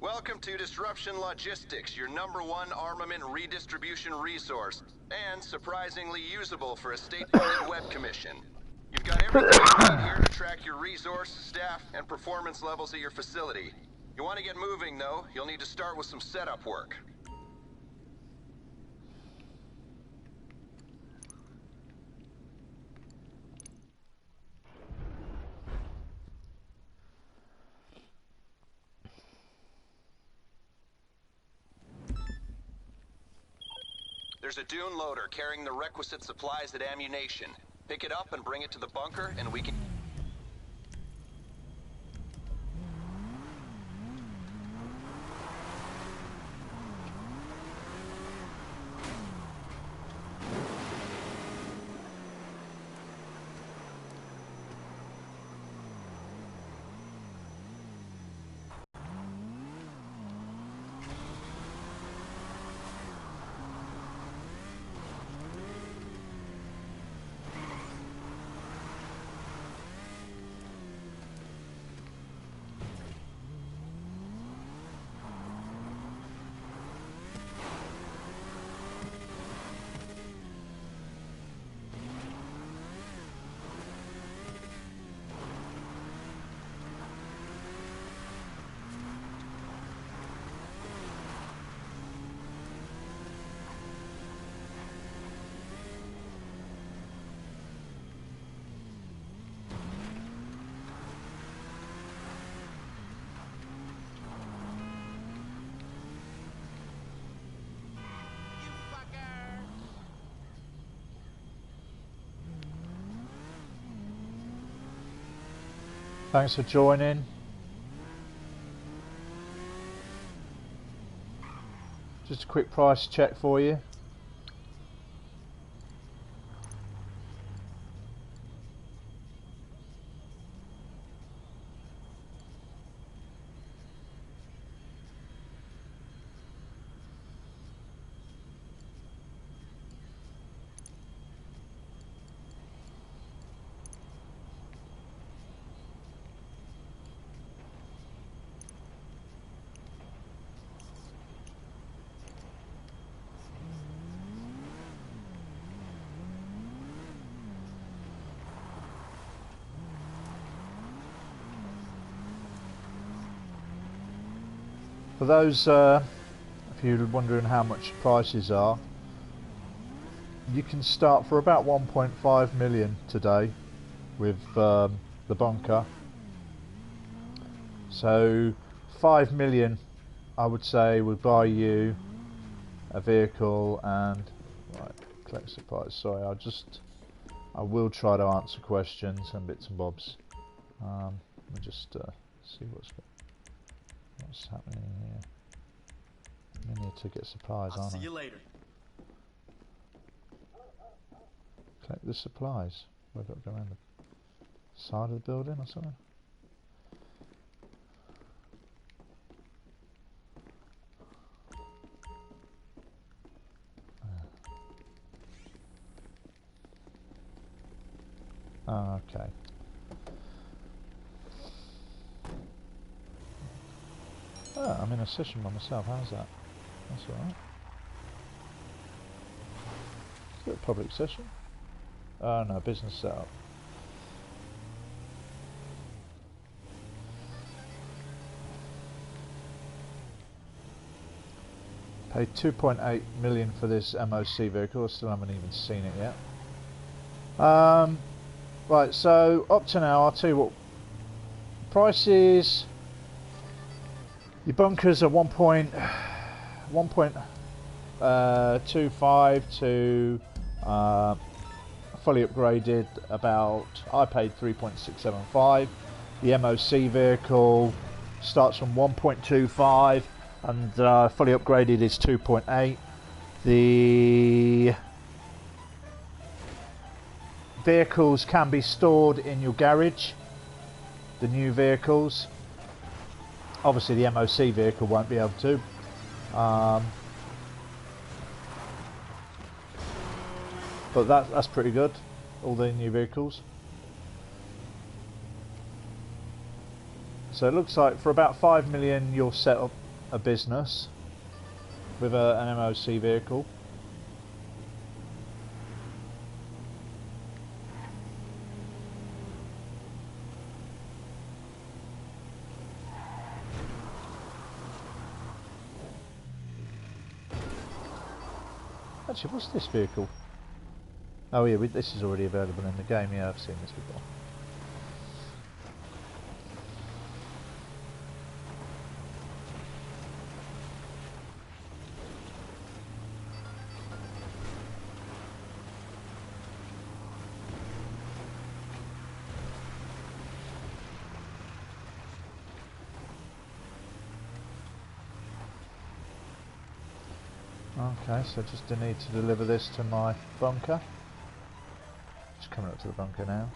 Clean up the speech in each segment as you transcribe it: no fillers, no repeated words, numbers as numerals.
Welcome to Disruption Logistics, your #1 armament redistribution resource, and surprisingly usable for a state-funded web commission. You've got everything you need here to track your resource, staff, and performance levels at your facility. You want to get moving, though, you'll need to start with some setup work. There's a dune loader carrying the requisite supplies and ammunition. Pick it up and bring it to the bunker, and we can... Thanks for joining. Just a quick price check for you. For those, if you're wondering how much prices are, you can start for about 1.5 million today with the bunker. So 5 million, I would say, would buy you a vehicle and right, collect supplies. Sorry, I will try to answer questions and bits and bobs. Let me just see what's happening here. We need to get supplies, I'll see you later. Collect the supplies. We've got to go around the side of the building or something. Oh, okay. Oh, I'm in a session by myself. How's that? That's alright. Is it a public session? Oh no, business setup. Paid 2.8 million for this MOC vehicle. I still haven't even seen it yet. Right, so up to now, I'll tell you what prices. Your bunkers are 1.25 to fully upgraded about, I paid 3.675. The MOC vehicle starts from 1.25 and fully upgraded is 2.8. The vehicles can be stored in your garage, the new vehicles. Obviously the MOC vehicle won't be able to. But that's pretty good, all the new vehicles. So it looks like for about 5 million you're set up a business with an MOC vehicle. Actually, what's this vehicle? Oh yeah, this is already available in the game. Yeah, I've seen this before. Okay, so just need to deliver this to my bunker. Just coming up to the bunker now.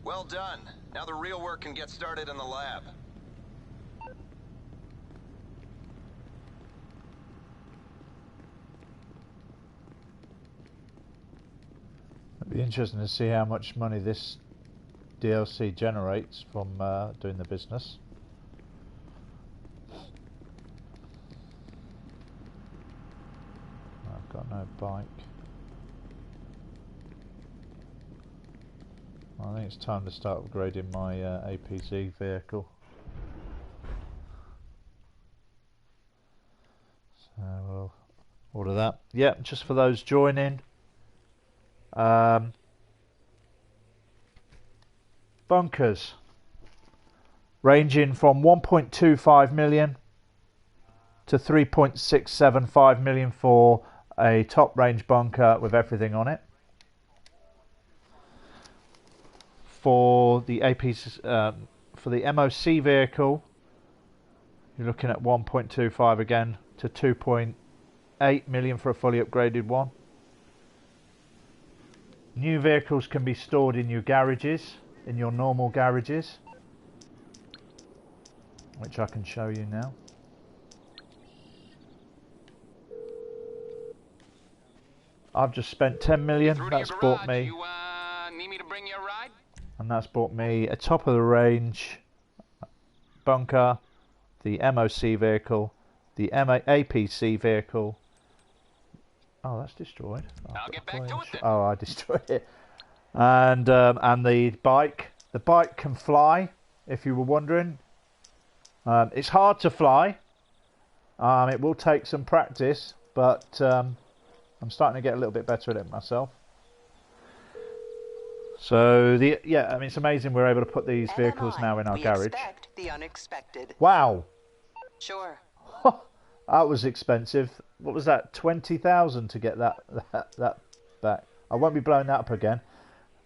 Well done. Now the real work can get started in the lab. It'd be interesting to see how much money this DLC generates from doing the business. I've got no bike. I think it's time to start upgrading my APZ vehicle. So we'll order that. Yeah, just for those joining. Bunkers ranging from 1.25 million to 3.675 million for a top range bunker with everything on it. For the for the MOC vehicle, you're looking at 1.25 again to 2.8 million for a fully upgraded one. New vehicles can be stored in your garages, in your normal garages, which I can show you now. I've just spent 10 million. That's bought me. Need me to bring you a ride? And that's bought me a top of the range bunker, the MOC vehicle, the APC vehicle. Oh, that's destroyed. I'll get back to it then. Oh, I destroyed it. And the bike. The bike can fly, if you were wondering. It's hard to fly. It will take some practice, but I'm starting to get a little bit better at it myself. So I mean, it's amazing we're able to put these vehicles now in our garage. Expect the unexpected. Wow. Sure. That was expensive. What was that? 20,000 to get that back. I won't be blowing that up again.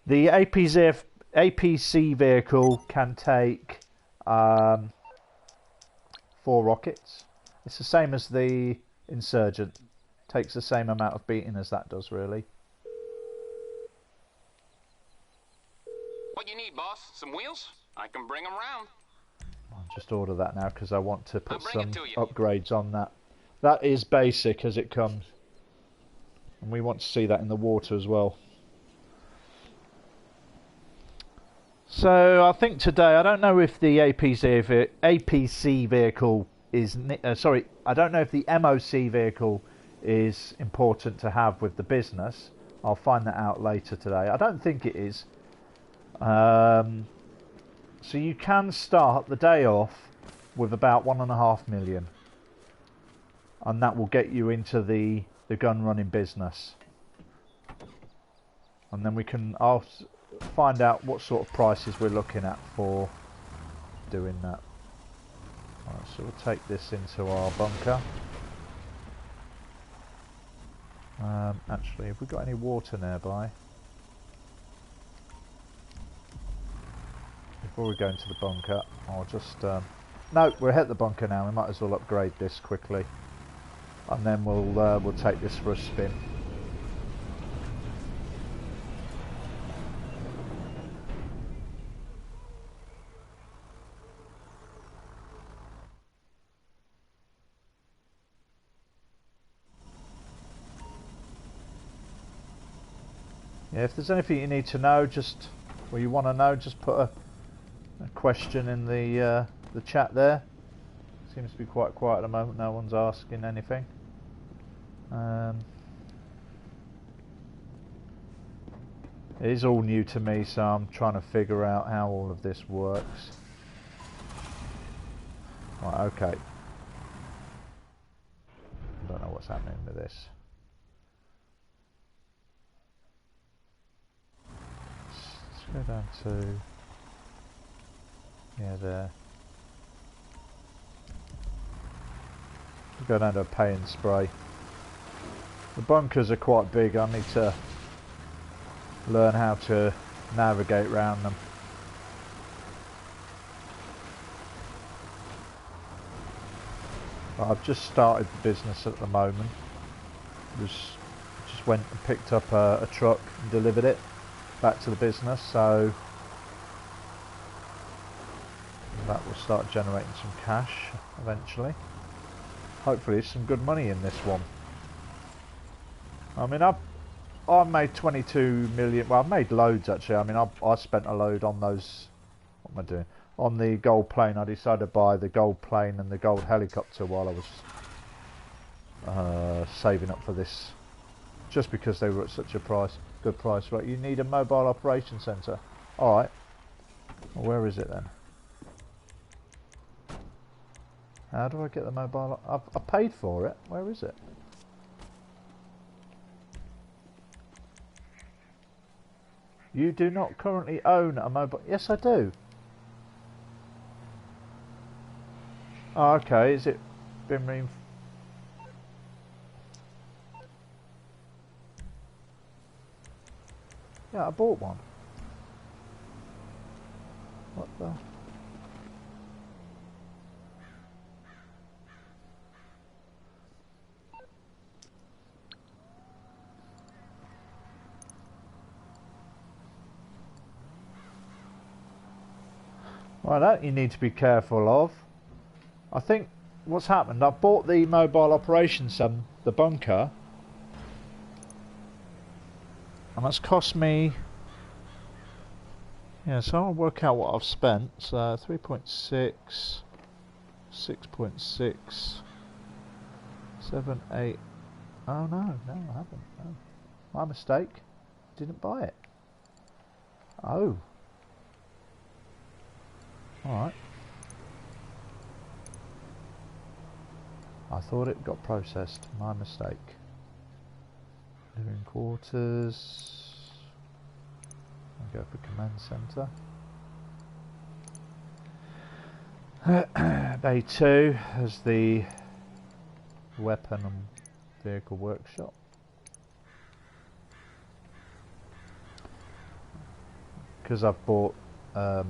The APC vehicle can take 4 rockets. It's the same as the Insurgent. Takes the same amount of beating as that does, really. What you need, boss? Some wheels? I can bring them round. I'll just order that now because I want to put some upgrades on that. That is basic as it comes. And we want to see that in the water as well. So I think today, I don't know if the APC vehicle is... sorry, I don't know if the MOC vehicle is important to have with the business. I'll find that out later today. I don't think it is. So you can start the day off with about 1.5 million, and that will get you into the gun running business. And then I'll find out what sort of prices we're looking at for doing that. Right, so we'll take this into our bunker. Actually, have we got any water nearby? Before we go into the bunker, I'll just... no, we're at the bunker now. We might as well upgrade this quickly. And then we'll take this for a spin. Yeah, if there's anything you need to know, or you want to know, just put a question in the chat there. Seems to be quite quiet at the moment. No one's asking anything. It is all new to me, so I'm trying to figure out how all of this works. Right, okay. I don't know what's happening with this. Let's go down to... yeah, there. We'll go down to a pay and spray. The bunkers are quite big. I need to learn how to navigate around them. I've just started the business at the moment. Just went and picked up a truck and delivered it back to the business, so that will start generating some cash eventually. Hopefully some good money in this one. I mean, I've made 22 million. Well, I've made loads actually. I mean, I spent a load on those. What am I doing? On the gold plane. I decided to buy the gold plane and the gold helicopter while I was saving up for this, just because they were at such a good price. Right, you need a mobile operation centre. All right. Well, where is it then? How do I get the mobile? I paid for it. Where is it? You do not currently own a mobile... Yes, I do. Oh, okay. Is it been Yeah, I bought one. What the... Well, that you need to be careful of. I think what's happened, I've bought the mobile operations the bunker, and that's cost me, yeah, so I'll work out what I've spent. So 3.6, 6.6, 7, 8, oh no, I haven't, no. My mistake, didn't buy it. Oh. Alright. I thought it got processed. My mistake. Living quarters. I'll go for command centre. Bay 2 has the weapon and vehicle workshop. Because I've bought the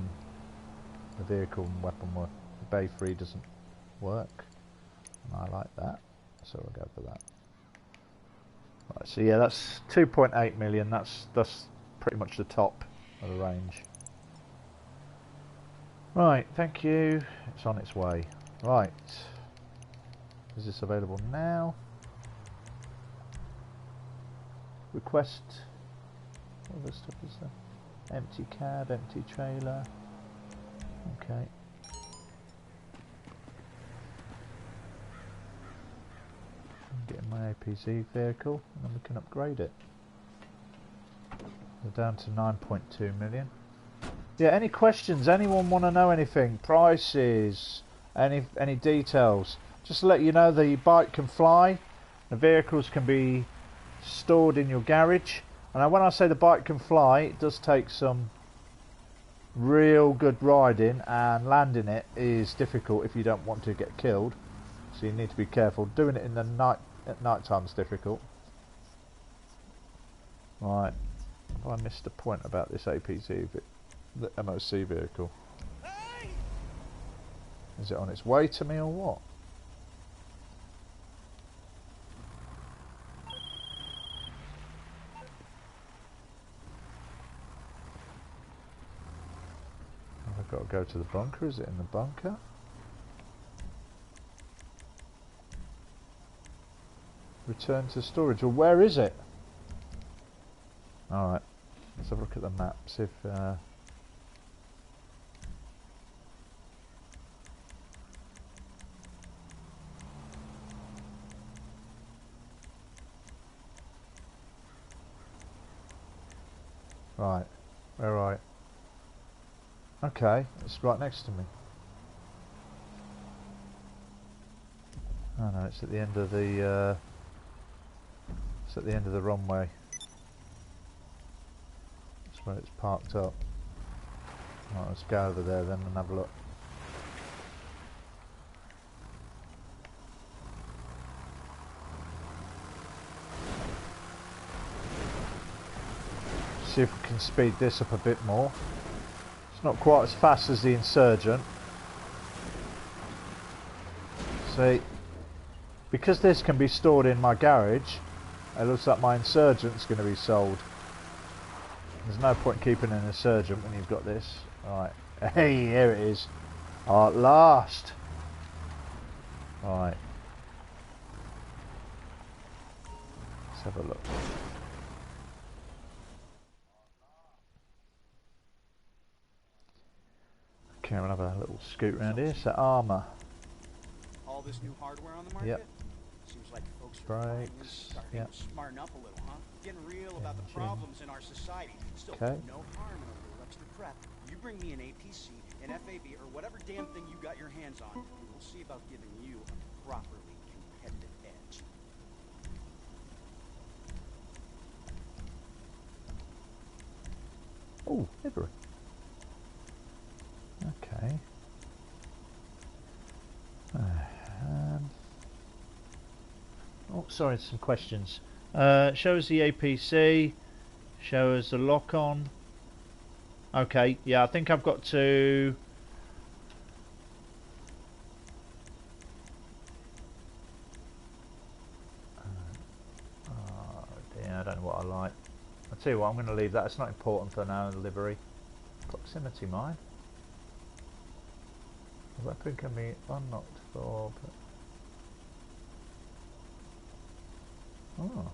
vehicle and weapon work, the Bay 3 doesn't work. And I like that, so we'll go for that. Right, so yeah, that's 2.8 million. That's pretty much the top of the range. Right, thank you. It's on its way. Right, is this available now? Request. What other stuff is there? Empty cab, empty trailer. Okay. I'm getting my APZ vehicle and then we can upgrade it. We're down to 9.2 million. Yeah, any questions? Anyone want to know anything? Prices, Any details? Just to let you know, the bike can fly. The vehicles can be stored in your garage. And when I say the bike can fly, it does take some real good riding, and landing it is difficult if you don't want to get killed. So you need to be careful. Doing it in the night at night time is difficult. Right. Have I missed the point about this APC, the MOC vehicle? Is it on its way to me or what? I've got to go to the bunker. Is it in the bunker? Return to storage. Well, where is it? Alright. Let's have a look at the map. See if... Right. Where are you? Okay. It's right next to me. Oh no, it's at the end of the... It's at the end of the runway. That's where it's parked up. Right, let's go over there then and have a look. See if we can speed this up a bit more. It's not quite as fast as the Insurgent. See, because this can be stored in my garage, it looks like my Insurgent's going to be sold. There's no point keeping an Insurgent when you've got this. Right, hey, here it is. At last. Right. Let's have a look. Okay, we'll have a little scoot around here. So armour. All this new hardware on the market? Yep. Seems like folks Brakes. starting Yep. to smarten up a little, huh? Getting real about the problems in our society. Still, Okay. no harm in a little extra prep. You bring me an APC, an FAB, or whatever damn thing you got your hands on, and we'll see about giving you a properly competitive edge. Oh, livery. Okay. Oh, sorry, some questions. Show us the APC. Show us the lock-on. Okay, yeah, I think I've got to... oh dear, I don't know what I like. I'll tell you what, I'm going to leave that. It's not important for now, the livery. Proximity mine. The weapon can be unlocked for... Oh.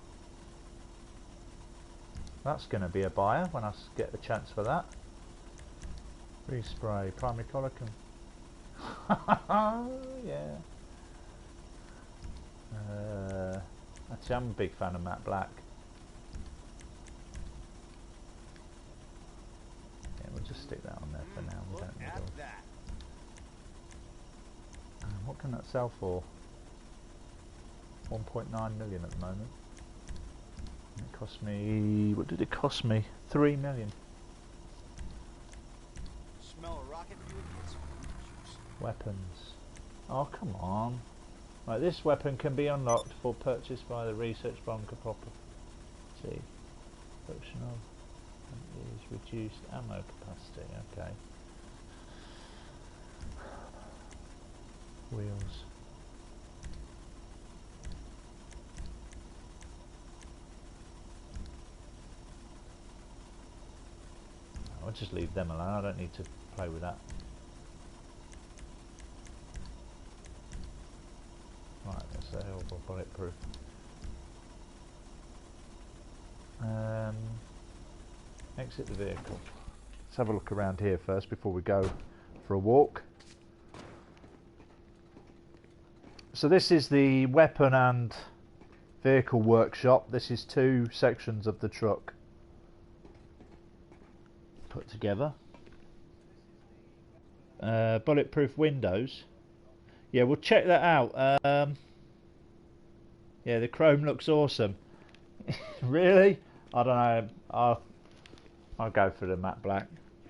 That's going to be a buyer when I get the chance for that. Respray, primary collar can... yeah. Actually, I'm a big fan of matte black. Yeah, we'll just stick that on there for now. We don't need all. What can that sell for? 1.9 million at the moment. It cost me... what did it cost me? 3 million. Smell a rocket fuel? It's juice. Weapons. Oh, come on. Right, this weapon can be unlocked for purchase by the research bunker property. Optional is reduced ammo capacity. Okay. Wheels. I'll just leave them alone. I don't need to play with that. Right, that's the horrible bulletproof. Exit the vehicle. Let's have a look around here first before we go for a walk. So this is the weapon and vehicle workshop. This is two sections of the truck put together. Bulletproof windows. Yeah, we'll check that out. Yeah, the chrome looks awesome. Really? I don't know. I'll go for the matte black.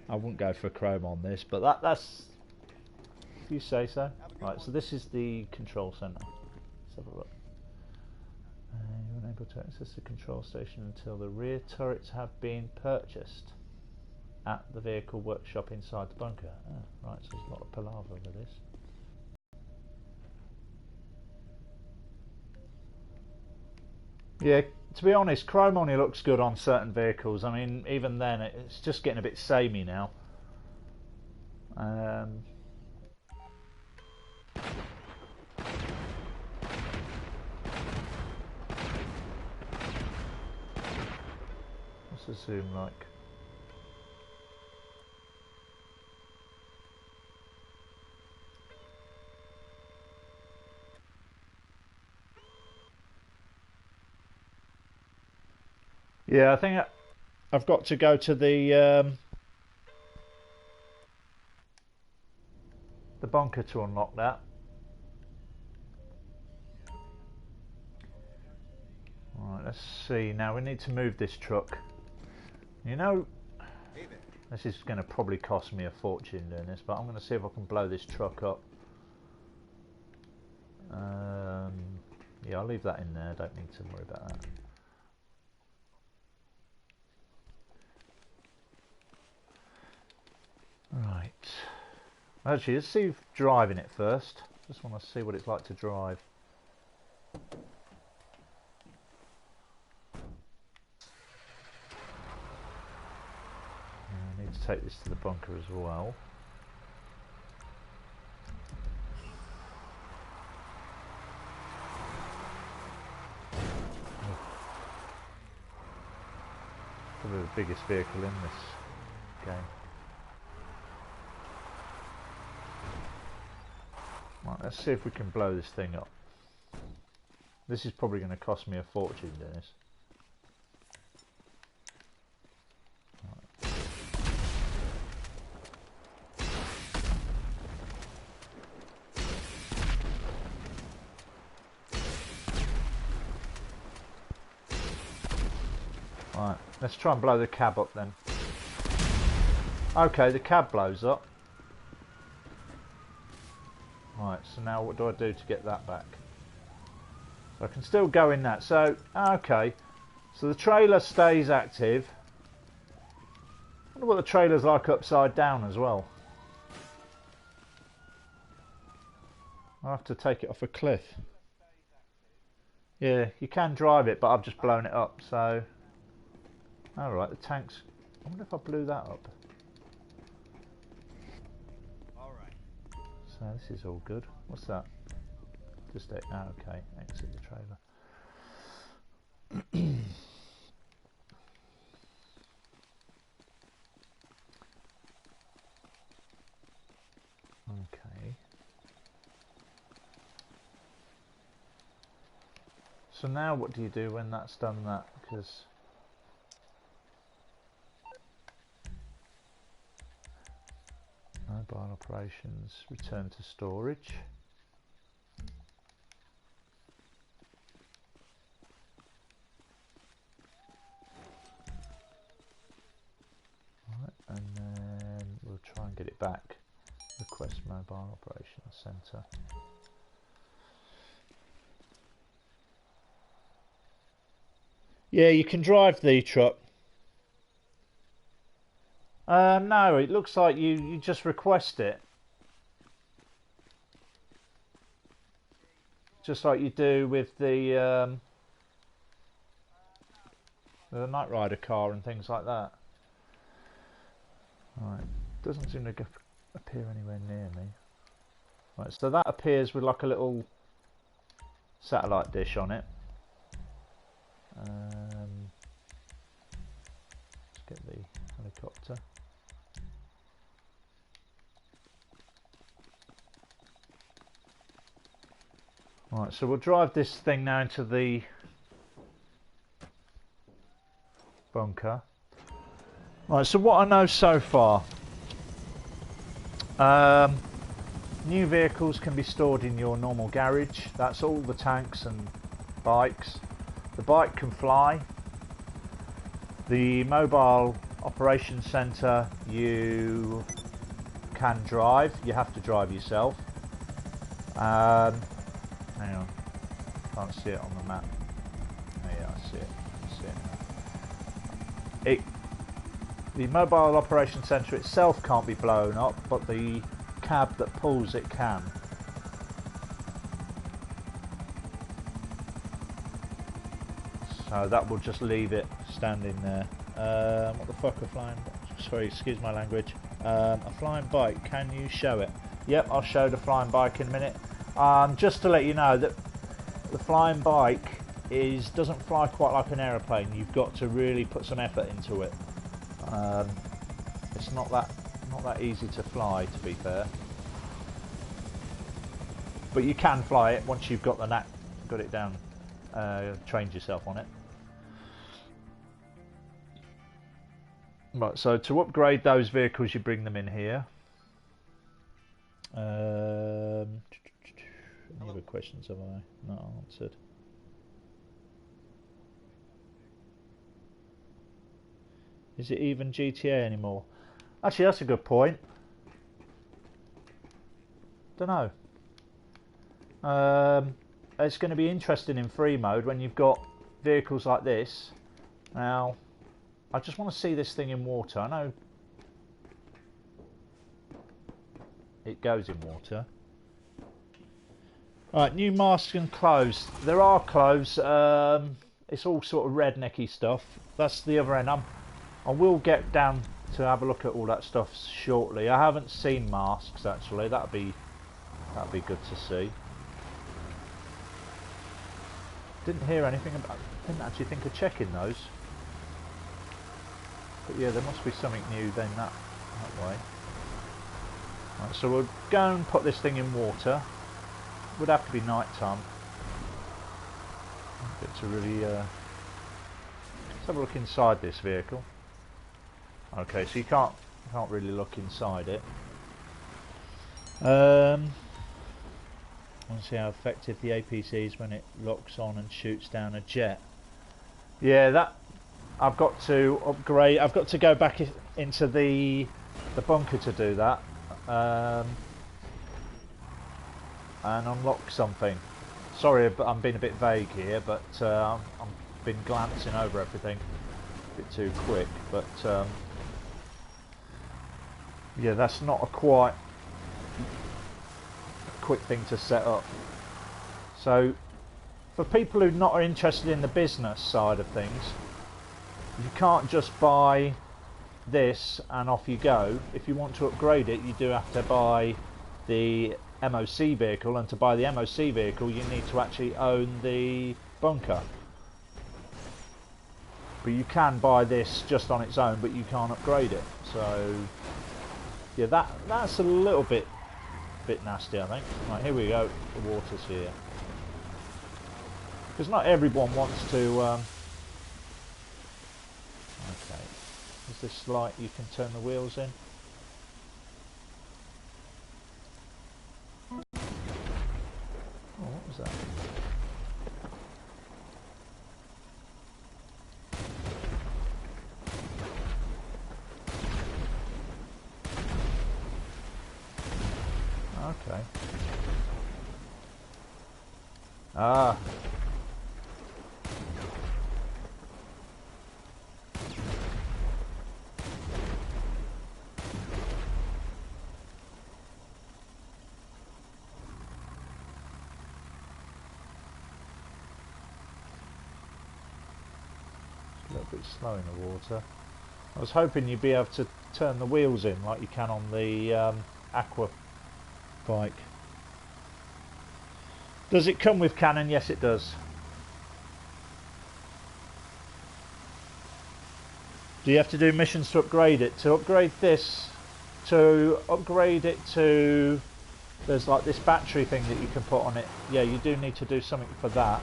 I wouldn't go for chrome on this, but that's if you say so. Right, so this is the control center. Let's have a look. You're unable to access the control station until the rear turrets have been purchased at the vehicle workshop inside the bunker. Oh, right, so there's a lot of palaver over this. Yeah, to be honest, chrome only looks good on certain vehicles. I mean, even then, it's just getting a bit samey now. What's the zoom like? Yeah, I think I've got to go to the bunker to unlock that. Right, let's see. Now we need to move this truck. You know, this is going to probably cost me a fortune doing this, but I'm going to see if I can blow this truck up. Yeah, I'll leave that in there. Don't need to worry about that. Right. Actually, let's see driving it first. Just want to see what it's like to drive. I need to take this to the bunker as well. Probably the biggest vehicle in this game. Right, let's see if we can blow this thing up. This is probably going to cost me a fortune doing this. Right, let's try and blow the cab up then. Okay, the cab blows up. Right, so now what do I do to get that back? So I can still go in that. So, okay. So the trailer stays active. I wonder what the trailer's like upside down as well. I'll have to take it off a cliff. Yeah, you can drive it, but I've just blown it up, so... Alright, the tanks... I wonder if I blew that up. So this is all good. What's that? Just okay, exit the trailer. Okay. So now what do you do when that's done that? Because mobile operations, return to storage. Right, and then we'll try and get it back. Request mobile operations center. Yeah, you can drive the truck. No, it looks like you just request it. Just like you do with the Knight Rider car and things like that. Right, doesn't seem to appear anywhere near me. Right, so that appears with like a little satellite dish on it. Let's get the helicopter. Right, so we'll drive this thing now into the bunker. Right, so what I know so far, New vehicles can be stored in your normal garage. That's all the tanks and bikes. The bike can fly. The mobile operations centre you can drive. You have to drive yourself. Hang on, can't see it on the map. Oh, yeah, I see it. The mobile operations centre itself can't be blown up, but the cab that pulls it can. So that will just leave it standing there. What the fuck, a flying... Sorry, excuse my language. A flying bike, can you show it? Yep, I'll show the flying bike in a minute. Just to let you know that the flying bike doesn't fly quite like an aeroplane. You've got to really put some effort into it. It's not that easy to fly, to be fair. But you can fly it once you've got the knack, got it down, trained yourself on it. Right, so to upgrade those vehicles, you bring them in here. Any other questions have I not answered? Is it even GTA anymore? Actually, that's a good point. Don't know. It's going to be interesting in free mode when you've got vehicles like this. Now, I just want to see this thing in water. I know it goes in water. Right, new masks and clothes. There are clothes. It's all sort of rednecky stuff. That's the other end. I will get down to have a look at all that stuff shortly. I haven't seen masks actually. That'd be good to see. Didn't hear anything about. Didn't actually think of checking those. But yeah, there must be something new then that way. Right, so we'll go and put this thing in water. Would have to be night time. Get to really. Let's have a look inside this vehicle. Okay, so you can't really look inside it. I want to see how effective the APC is when it locks on and shoots down a jet. Yeah, that I've got to upgrade. I've got to go back into the bunker to do that and unlock something. Sorry, but I'm being a bit vague here, but I've been glancing over everything a bit too quick. But yeah, that's not a quite quick thing to set up. So for people who not are interested in the business side of things, you can't just buy this and off you go. If you want to upgrade it, you do have to buy the MOC vehicle, and to buy the MOC vehicle you need to actually own the bunker. But you can buy this just on its own, but you can't upgrade it. So yeah, that's a little bit nasty, I think. Right, here we go. The water's here. Because not everyone wants to... Okay. Is this light you can turn the wheels in? Oh, what was that? Okay. Ah. A little bit slow in the water. I was hoping you'd be able to turn the wheels in like you can on the Aqua bike. Does it come with cannon? Yes, it does. Do you have to do missions to upgrade it? To upgrade this, to upgrade it to, there's like this battery thing that you can put on it. Yeah, you do need to do something for that.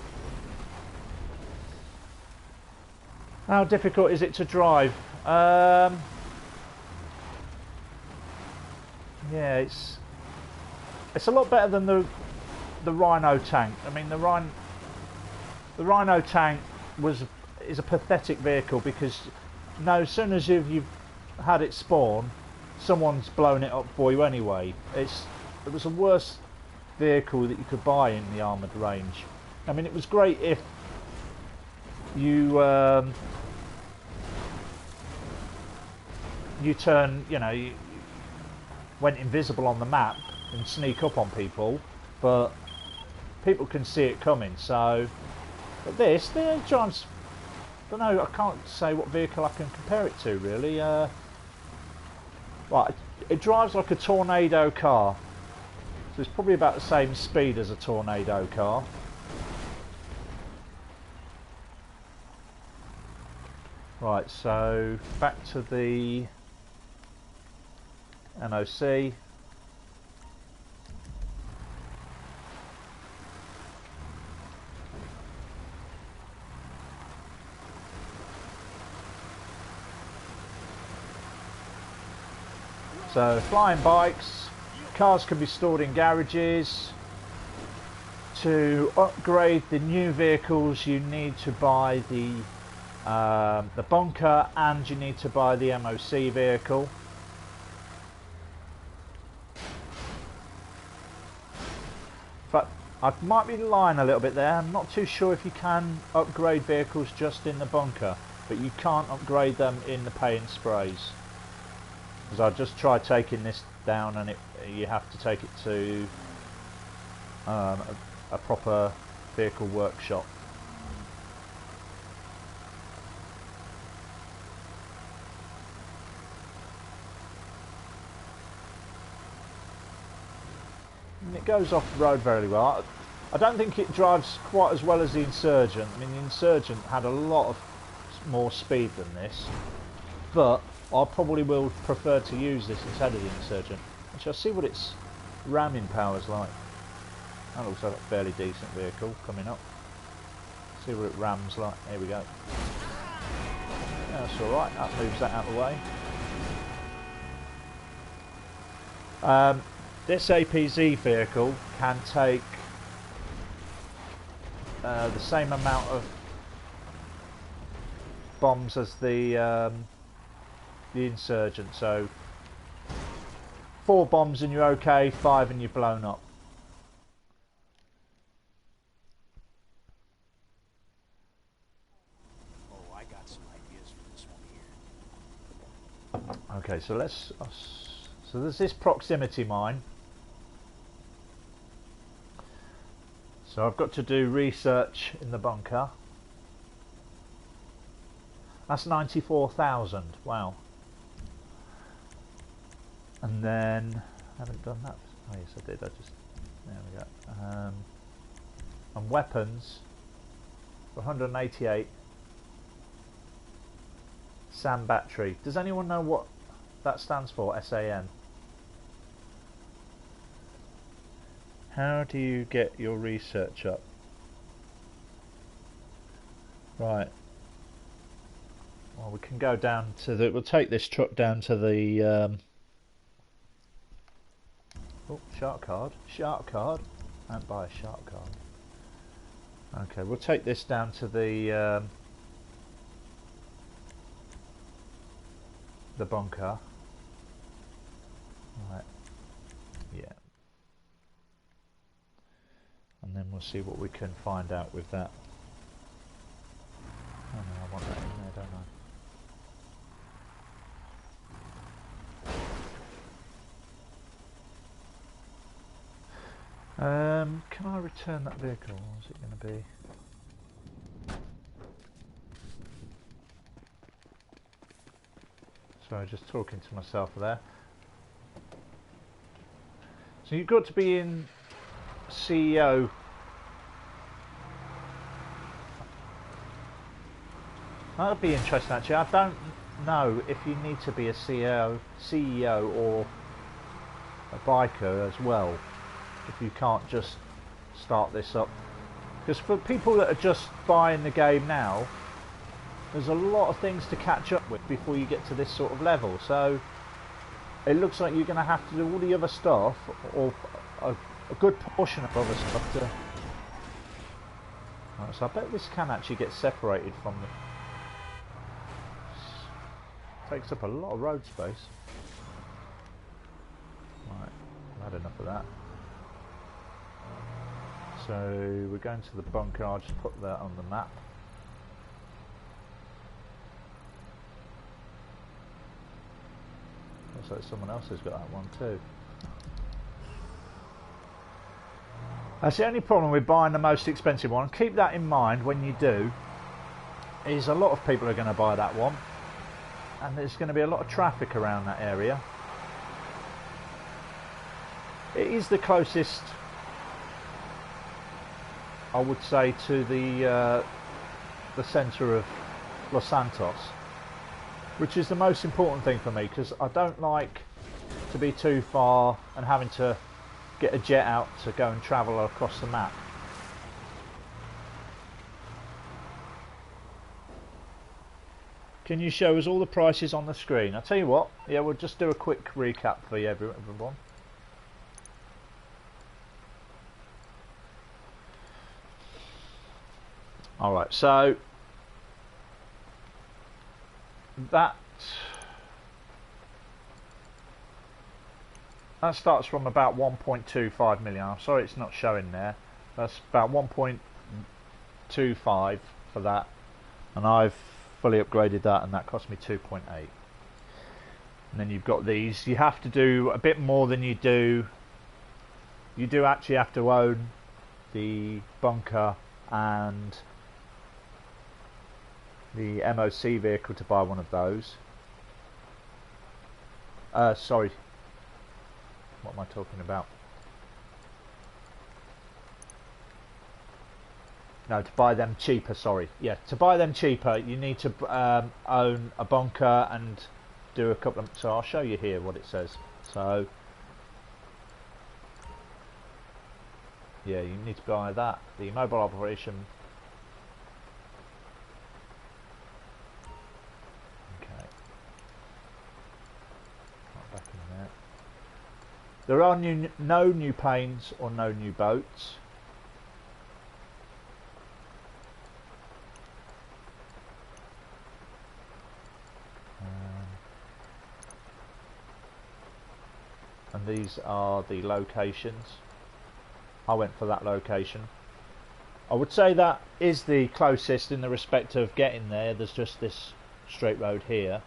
How difficult is it to drive? Yeah, it's a lot better than the Rhino tank. I mean, the Rhino tank is a pathetic vehicle because no sooner as you've had it spawn, someone's blown it up for you anyway. It was the worst vehicle that you could buy in the armoured range. I mean, it was great if you you went invisible on the map and sneak up on people, but people can see it coming. So, but the drives, I don't know, I can't say what vehicle I can compare it to really. Right, it drives like a tornado car, so it's probably about the same speed as a tornado car. Right, so back to the NOC. So flying bikes, cars can be stored in garages. To upgrade the new vehicles you need to buy the bunker and you need to buy the MOC vehicle. But I might be lying a little bit there. I'm not too sure if you can upgrade vehicles just in the bunker, but you can't upgrade them in the pay and sprays. Because I just tried taking this down and you have to take it to a proper vehicle workshop. And it goes off the road very well. I don't think it drives quite as well as the Insurgent. I mean, the Insurgent had a lot of more speed than this, but I probably will prefer to use this instead of the Insurgent. Actually, I'll see what its ramming power's like. That looks like a fairly decent vehicle coming up. See what it rams like. Here we go. Yeah, that's alright. That moves that out of the way. This APZ vehicle can take the same amount of bombs as the Insurgent. So 4 bombs and you're okay, 5 and you're blown up. Oh, I got some ideas for this one here. Okay, so so there's this proximity mine. So I've got to do research in the bunker. That's 94,000. Wow. And then I haven't done that. Oh yes, I did. There we go. And weapons 188. SAM battery. Does anyone know what that stands for? SAN. How do you get your research up? Right. Well, we can go down to the... We'll take this truck down to the... Oh, shark card. Shark card. I don't buy a shark card. Okay, we'll take this down to the bunker. Right. Yeah. And then we'll see what we can find out with that. Oh no, I want that in there, don't I? Can I return that vehicle? What's it going to be? Sorry, just talking to myself there. So you've got to be in CEO. That would be interesting actually. I don't know if you need to be a CEO or a biker as well, if you can't just start this up. Because for people that are just buying the game now, there's a lot of things to catch up with before you get to this sort of level. So it looks like you're going to have to do all the other stuff, or a good portion of other stuff to... Right, so I bet this can actually get separated from the... Takes up a lot of road space. Right, I've had enough of that. So we're going to the bunker. I'll just put that on the map. Looks like someone else has got that one too. That's the only problem with buying the most expensive one. Keep that in mind when you do. Is a lot of people are going to buy that one, and there's going to be a lot of traffic around that area. It is the closest, I would say, to the centre of Los Santos, which is the most important thing for me, because I don't like to be too far and having to get a jet out to go and travel across the map. Can you show us all the prices on the screen? I'll tell you what, yeah, we'll just do a quick recap for you, everyone. Alright, so that starts from about 1.25 million. I'm sorry it's not showing there. That's about 1.25 for that, and I've fully upgraded that, and that cost me 2.8. And then you've got these. You have to do a bit more than you do. You do actually have to own the bunker and the MOC vehicle to buy one of those. Sorry, what am I talking about? No, to buy them cheaper, sorry. Yeah, to buy them cheaper, you need to own a bunker and do a couple of... So I'll show you here what it says. So, yeah, you need to buy that. The mobile operation... There are no new planes or no new boats. And these are the locations. I went for that location. I would say that is the closest in the respect of getting there. There's just this straight road here.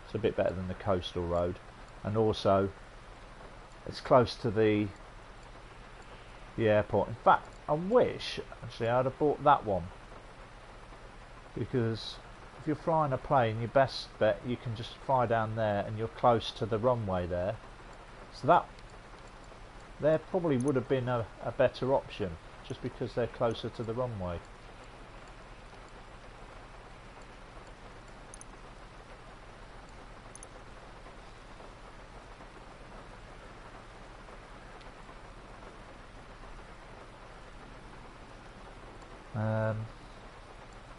It's a bit better than the coastal road. And also, it's close to the airport. In fact, I wish actually I'd have bought that one, because if you're flying a plane, your best bet, you can just fly down there and you're close to the runway there. So that there probably would have been a better option, just because they're closer to the runway.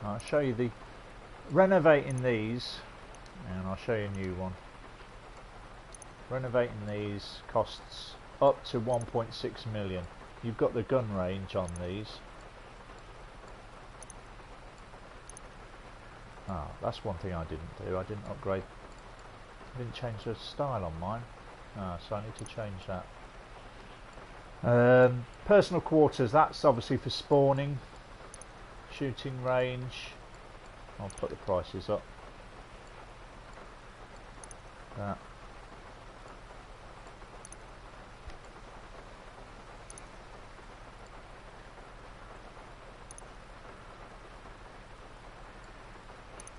I'll show you the renovating these, and I'll show you a new one. Renovating these costs up to 1.6 million. You've got the gun range on these. That's one thing I didn't do. I didn't upgrade. I didn't change the style on mine. So I need to change that. Personal quarters, that's obviously for spawning. Shooting range, I'll put the prices up. That.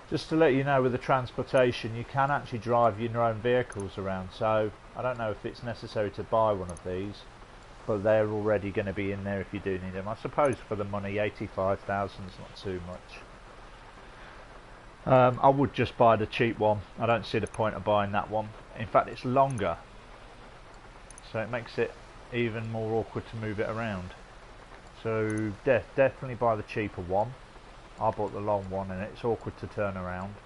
Just to let you know, with the transportation, you can actually drive your own vehicles around, so I don't know if it's necessary to buy one of these, but they're already going to be in there if you do need them. I suppose for the money, 85,000 is not too much. I would just buy the cheap one. I don't see the point of buying that one. In fact, it's longer, so it makes it even more awkward to move it around. So definitely buy the cheaper one. I bought the long one and it's awkward to turn around.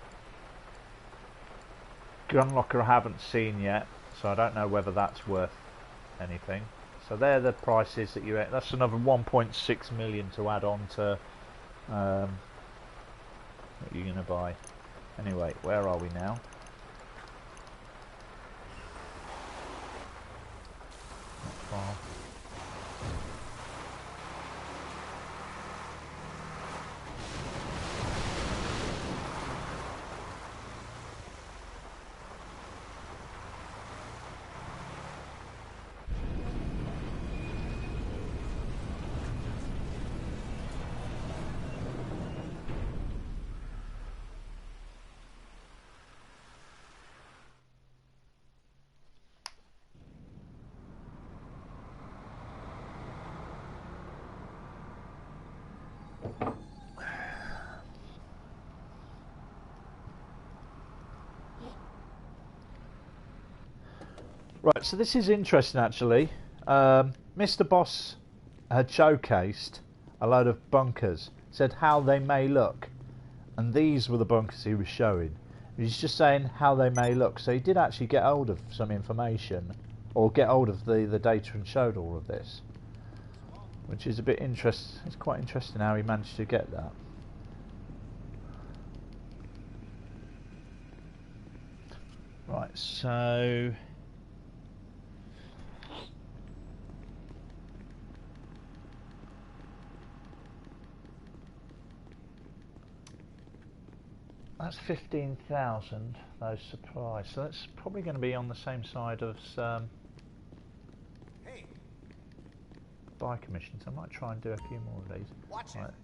Gun locker I haven't seen yet, so I don't know whether that's worth anything. So So they're the prices that that's another 1.6 million to add on to what you're going to buy. Anyway, where are we now? Not far. Right, so this is interesting actually. Mr. Boss had showcased a load of bunkers, said how they may look, and these were the bunkers he was showing. He was just saying how they may look, so he did actually get hold of some information, or get hold of the data and showed all of this, which is a bit interesting. It's quite interesting how he managed to get that. Right, so that's 15,000, those supplies. So that's probably going to be on the same side as Hey, buy commissions. I might try and do a few more of these. watch Right, it.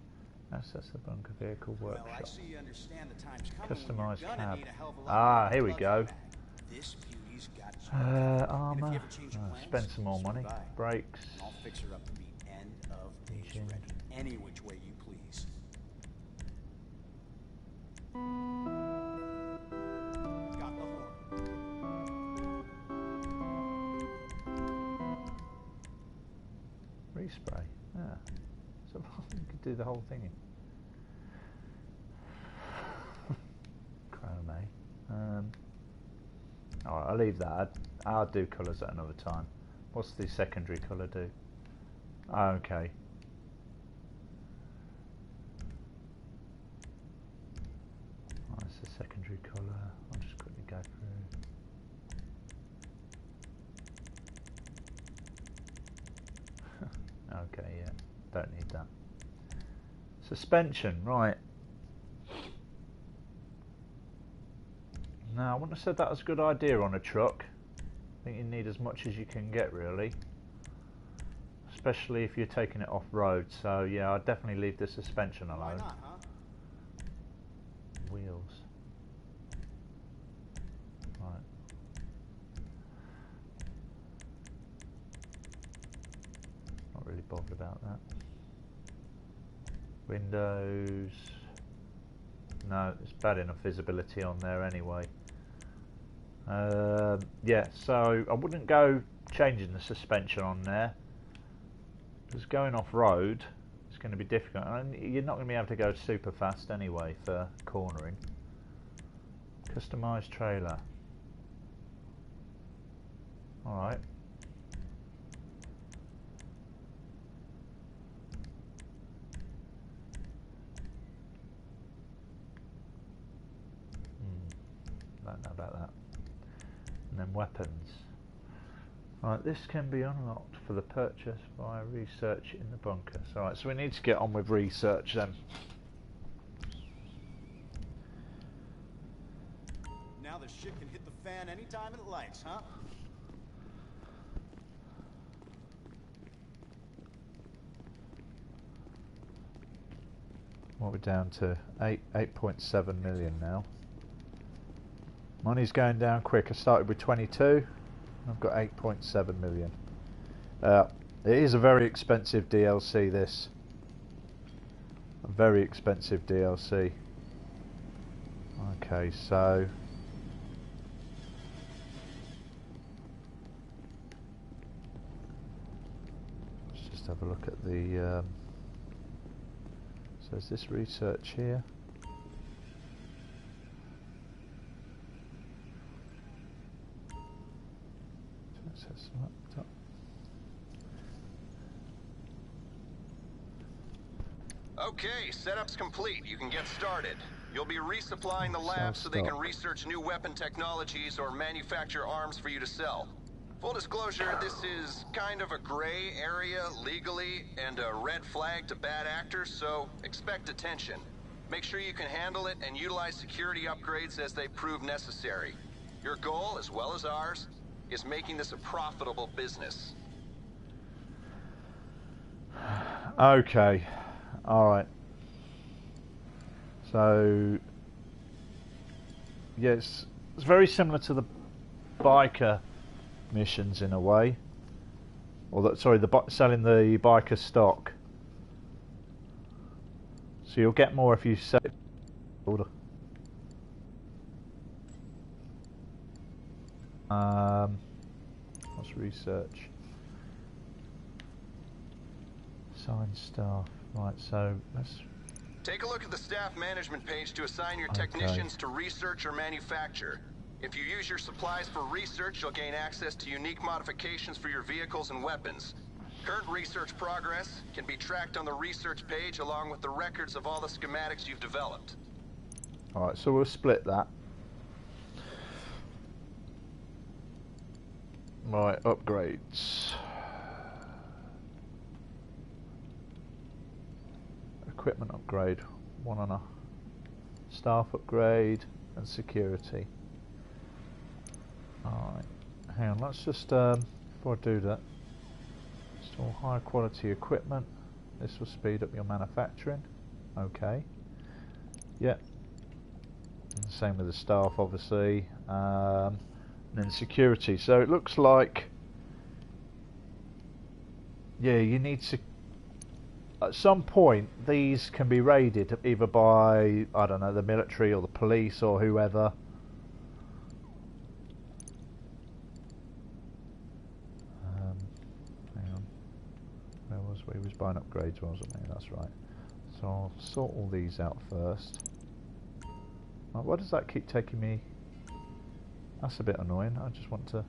that's the bunker vehicle Well, I workshop. see you understand the time's coming when Customised you're gonna cab. need a hell of a lot more Here we gloves go. than that. This beauty's got you. And if Armour. you ever change your plans, Spend some more money. swing by, Brakes. and I'll fix her up to be end of days Engine. ready, any which way you please. Got the horn. Respray. Yeah. So you could do the whole thing in chrome, eh? Alright, I'll leave that. I'll do colours at another time. What's the secondary colour do? Oh, okay. That's the secondary colour. I'll just quickly go through. Okay, yeah, don't need that. Suspension, right. Now, I wouldn't have said that was a good idea on a truck. I think you need as much as you can get, really. Especially if you're taking it off-road. So, yeah, I'd definitely leave the suspension alone. Why not, huh? Wheels. Right. Not really bothered about that. Windows. No, it's bad enough visibility on there anyway. Yeah, so I wouldn't go changing the suspension on there, because going off-road is going to be difficult, and you're not going to be able to go super fast anyway for cornering. Customised trailer. Alright. Don't know about that. And then weapons. Right, this can be unlocked for the purchase via research in the bunkers. Alright, so we need to get on with research then. Now the shit can hit the fan anytime it likes, huh? What we're down to 8.7 million now. Money's going down quick. I started with 22. I've got 8.7 million. It is a very expensive DLC, this. A very expensive DLC. Okay, so let's just have a look at the so is this research here? Access laptop. Okay, setup's complete. You can get started. You'll be resupplying the lab so they can research new weapon technologies or manufacture arms for you to sell. Full disclosure, this is kind of a gray area legally and a red flag to bad actors, so expect attention. Make sure you can handle it and utilize security upgrades as they prove necessary. Your goal, as well as ours, is making this a profitable business. Okay. Alright. So, yes, it's very similar to the biker missions in a way. Or that, sorry, selling the biker stock. So you'll get more if you sell it. Let's research. Assign staff. Right, so let's... Take a look at the staff management page to assign your technicians to research or manufacture. If you use your supplies for research, you'll gain access to unique modifications for your vehicles and weapons. Current research progress can be tracked on the research page along with the records of all the schematics you've developed. Alright, so we'll split that. Right, upgrades. Equipment upgrade, one on a staff upgrade and security. Alright, hang on, let's just, before I do that, install higher quality equipment. This will speed up your manufacturing. Okay. Yep. And same with the staff, obviously. And then security. So it looks like, yeah, you need to. At some point, these can be raided either by, I don't know, the military or the police or whoever. Hang on. Where was we? Was buying upgrades, wasn't we? That's right. So I'll sort all these out first. Oh, why does that keep taking me? That's a bit annoying. I just want to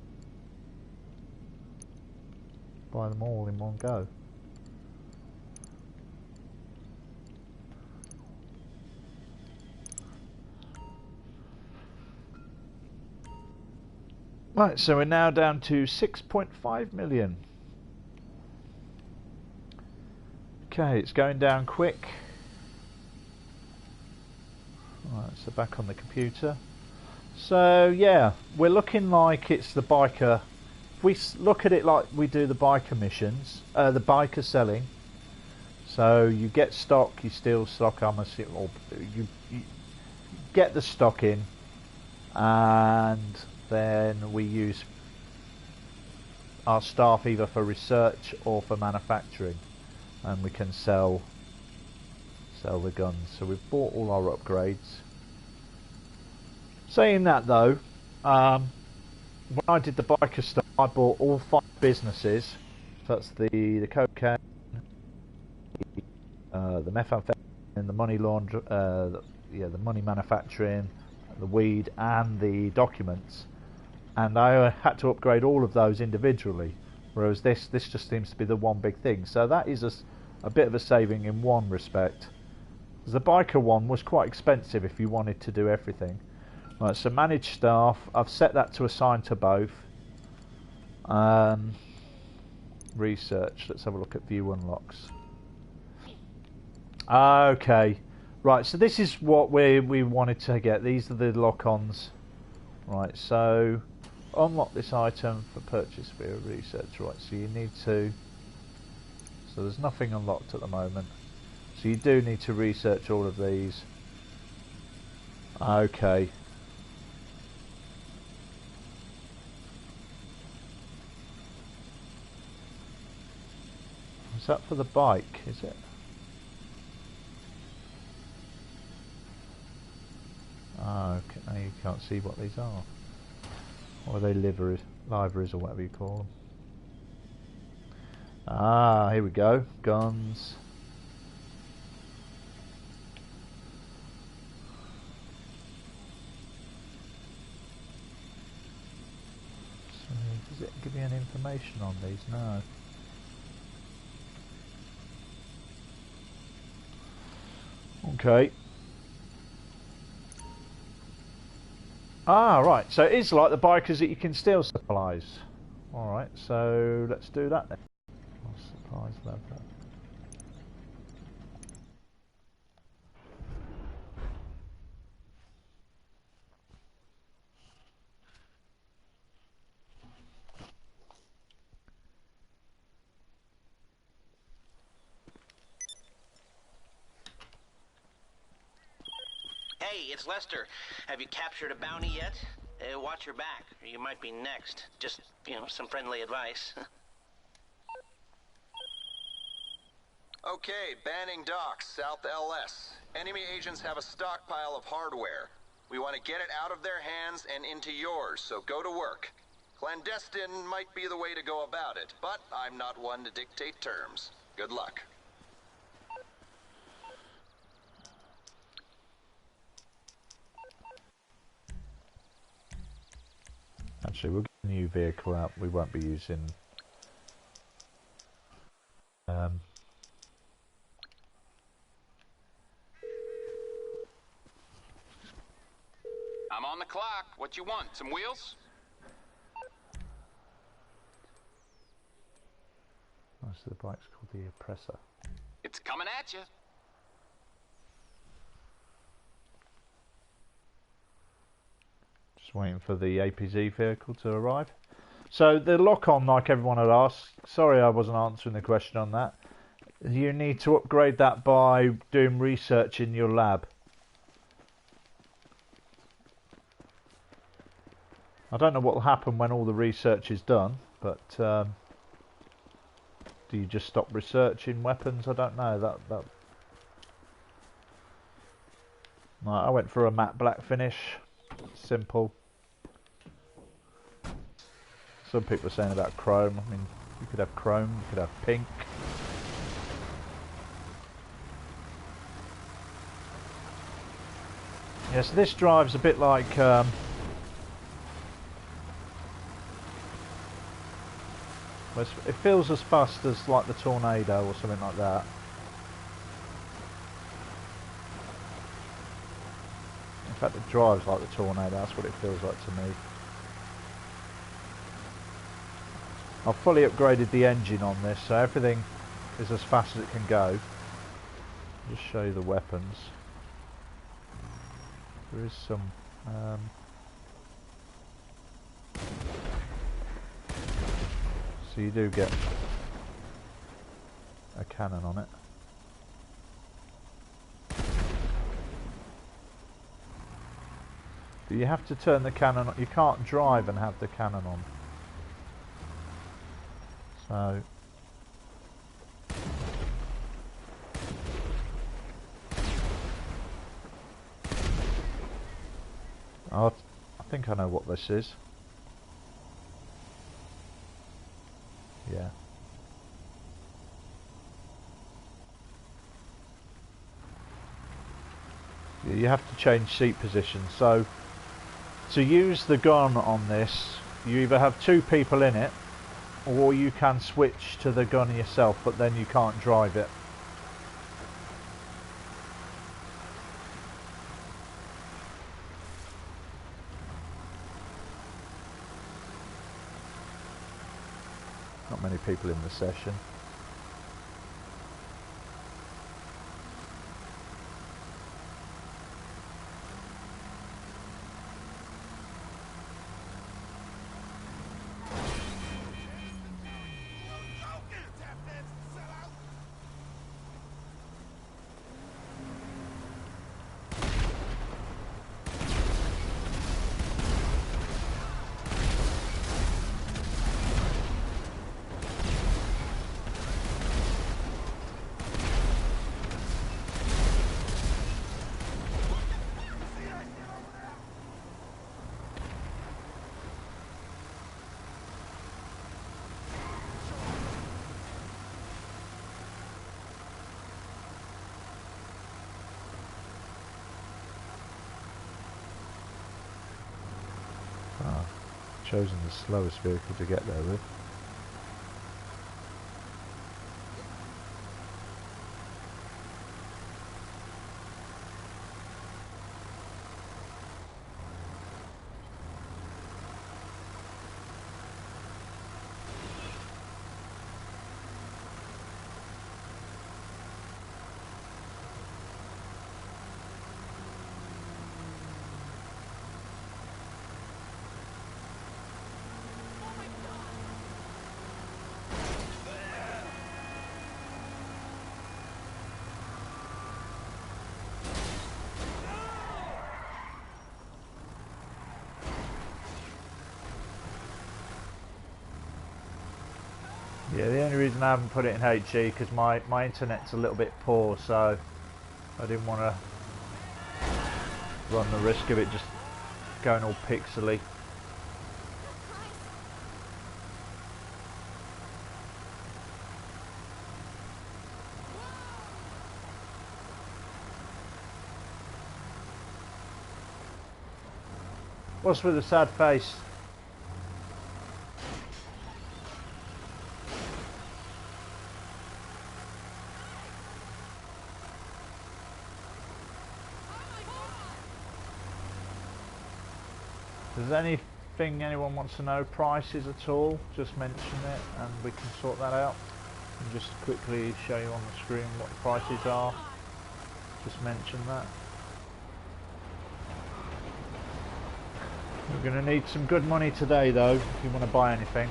buy them all in one go. Right, so we're now down to 6.5 million. Okay, it's going down quick. Right, so back on the computer. So yeah, we're looking like it's the biker. If we look at it like we do the biker missions, the biker selling. So you get stock, you steal stock, or you get the stock in, and then we use our staff either for research or for manufacturing, and we can sell the guns. So we've bought all our upgrades. Saying that though, when I did the biker stuff, I bought all 5 businesses. So that's the cocaine, the methamphetamine, the money launder, the money manufacturing, the weed, and the documents. And I had to upgrade all of those individually, whereas this just seems to be the one big thing. So that is a bit of a saving in one respect. The biker one was quite expensive if you wanted to do everything. Right, so manage staff, I've set that to assign to both. Research, let's have a look at view unlocks. Okay, right, so this is what we wanted to get. These are the lock-ons. Right, so unlock this item for purchase via research. Right, so you need to, so there's nothing unlocked at the moment, so you do need to research all of these. Okay. Is that for the bike, is it? Oh, okay. Now you can't see what these are. Or are they liveries or whatever you call them? Ah, here we go. Guns. So, does it give me any information on these? No. Okay. Ah, right. So it is like the bikers that you can steal supplies. Alright, so let's do that then. Supplies level. Hey, it's Lester. Have you captured a bounty yet? Watch your back, or you might be next. Just, some friendly advice. Okay, Banning Docks, South LS. Enemy agents have a stockpile of hardware. We want to get it out of their hands and into yours, so go to work. Clandestine might be the way to go about it, but I'm not one to dictate terms. Good luck. Actually, we'll get a new vehicle out. We won't be using... I'm on the clock. What you want? Some wheels? Oh, so the bike's called the Oppressor. It's coming at you. Just waiting for the APZ vehicle to arrive. So the lock-on, like everyone had asked, sorry I wasn't answering the question on that. You need to upgrade that by doing research in your lab. I don't know what will happen when all the research is done, but do you just stop researching weapons? I don't know. That. Right, I went for a matte black finish. Simple. Some people are saying about chrome. I mean, you could have chrome, you could have pink. Yeah, so this drive's a bit like it feels as fast as like the Tornado or something like that. In fact, it drives like the Tornado. That's what it feels like to me. I've fully upgraded the engine on this, so everything is as fast as it can go. I'll just show you the weapons. There is some... so you do get a cannon on it. But you have to turn the cannon on. You can't drive and have the cannon on. So... I think I know what this is. Yeah. You have to change seat position. So to use the gun on this, you either have two people in it, or you can switch to the gun yourself, but then you can't drive it. Not many people in the session. Chosen the slowest vehicle to get there with. reason I haven't put it in HE, because my internet's a little bit poor, so I didn't want to run the risk of it just going all pixely. What's with the sad face? Is there anything anyone wants to know? Prices at all? Just mention it and we can sort that out. And just quickly show you on the screen what the prices are. Just mention that. We're going to need some good money today though, if you want to buy anything.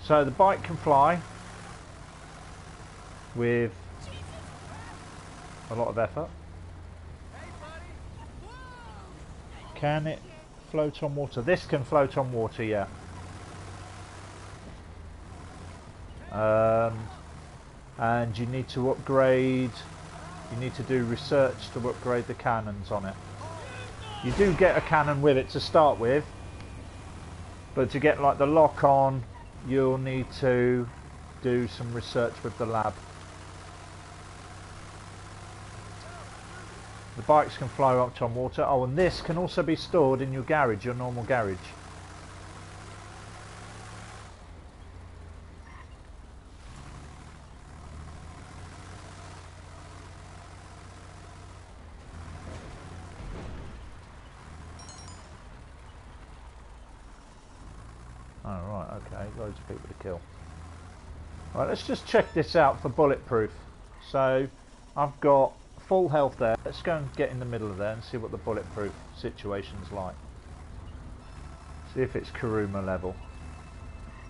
So the bike can fly with a lot of effort. Can it float on water? This can float on water, yeah. And you need to upgrade, you need to do research to upgrade the cannons on it. You do get a cannon with it to start with, but to get like the lock on, you'll need to do some research with the lab. The bikes can fly up on water. Oh, and this can also be stored in your garage, your normal garage. Oh, right, okay, loads of people to kill. Right, let's just check this out for bulletproof. So, I've got full health there. Let's go and get in the middle of there and see what the bulletproof situation's like. See if it's Kuruma level.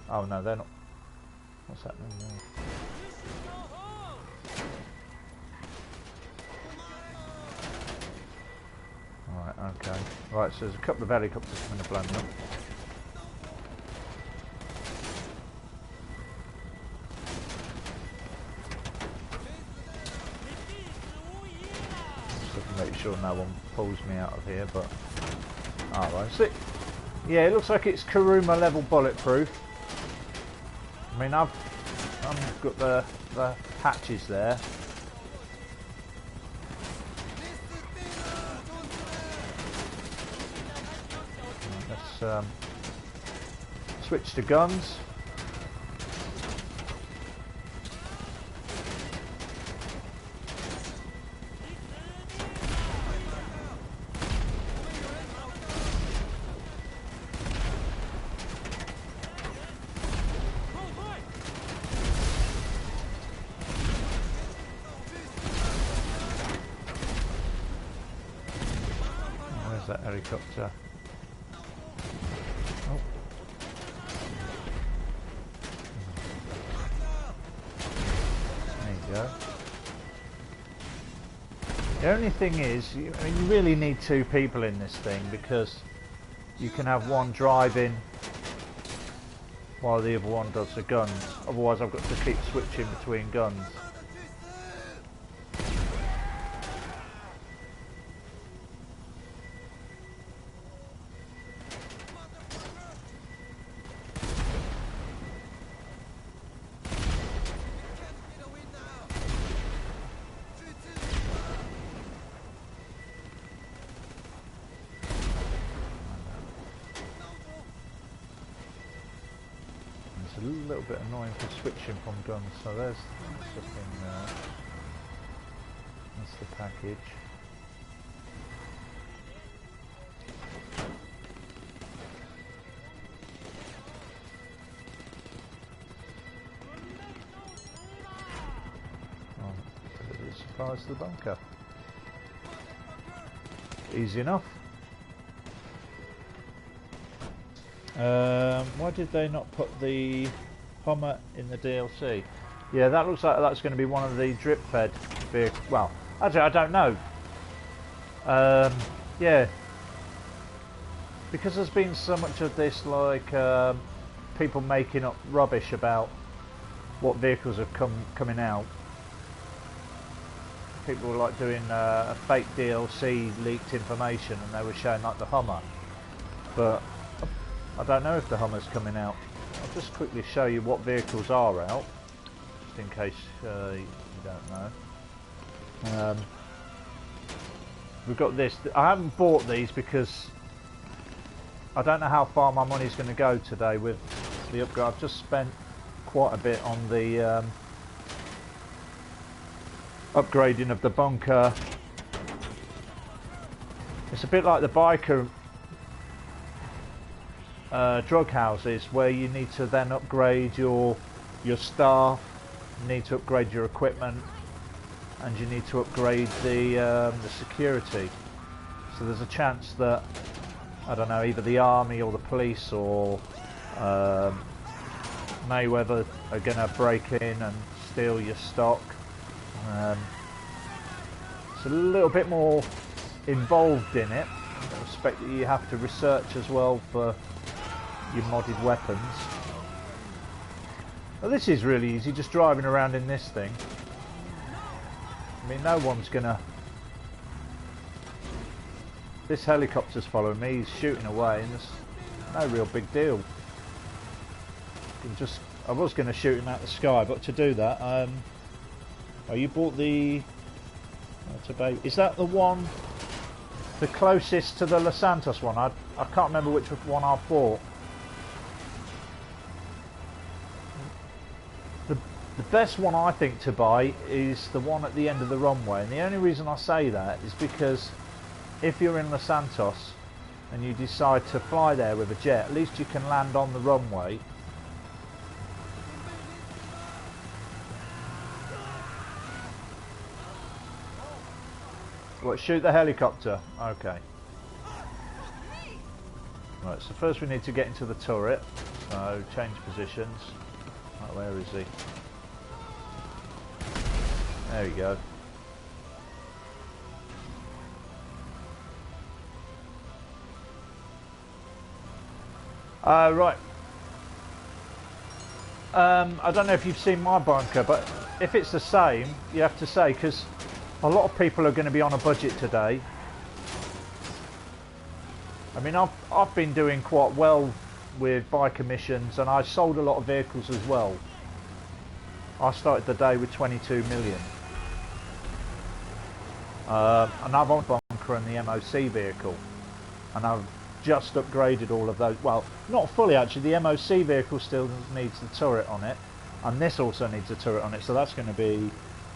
Oh no, they're not. What's happening there? Alright, okay. Right, so there's a couple of helicopters coming to blow me up. Make sure no one pulls me out of here, but alright, see, yeah, it looks like it's Kuruma level bulletproof. I mean, I've got the hatches there. Let's switch to guns. That helicopter. Oh. There you go. The only thing is, you really need two people in this thing, because you can have one driving while the other one does the guns. Otherwise I've got to keep switching between guns. It's a little bit annoying for switching from guns, so there's the thing there. That's the package. Delivery supplies to the bunker. Easy enough. Why did they not put the Hummer in the DLC? Yeah, that looks like that's going to be one of the drip fed vehicles. Well, actually I don't know. Yeah. because there's been so much of this, like people making up rubbish about what vehicles have coming out. People were like doing a fake DLC leaked information, and they were showing like the Hummer, but I don't know if the Hummer's coming out. I'll just quickly show you what vehicles are out, just in case you don't know. We've got this. I haven't bought these because I don't know how far my money's going to go today with the upgrade. I've just spent quite a bit on the upgrading of the bunker. It's a bit like the biker drug houses, where you need to then upgrade your staff, you need to upgrade your equipment, and you need to upgrade the security. So there's a chance that, I don't know, either the army or the police or Mayweather are going to break in and steal your stock. It's a little bit more involved in it. I expect that you have to research as well for your modded weapons. Well, this is really easy, just driving around in this thing. I mean, no one's gonna... This helicopter's following me, he's shooting away, and there's no real big deal. I was going to shoot him out the sky, but to do that, oh, you bought the... Is that the one, the closest to the Los Santos one? I can't remember which one I bought. The best one I think to buy is the one at the end of the runway, and the only reason I say that is because if you're in Los Santos and you decide to fly there with a jet, at least you can land on the runway. What, shoot the helicopter? Okay. Right, so first we need to get into the turret. So change positions. Right, where is he? There we go. Right. I don't know if you've seen my bunker, but if it's the same, you have to say, because a lot of people are going to be on a budget today. I mean, I've been doing quite well with biker missions, and I sold a lot of vehicles as well. I started the day with 22 million. And I've on bunker and the MOC vehicle, and I've just upgraded all of those. Well, not fully actually. The MOC vehicle still needs the turret on it, and this also needs a turret on it, so that's going to be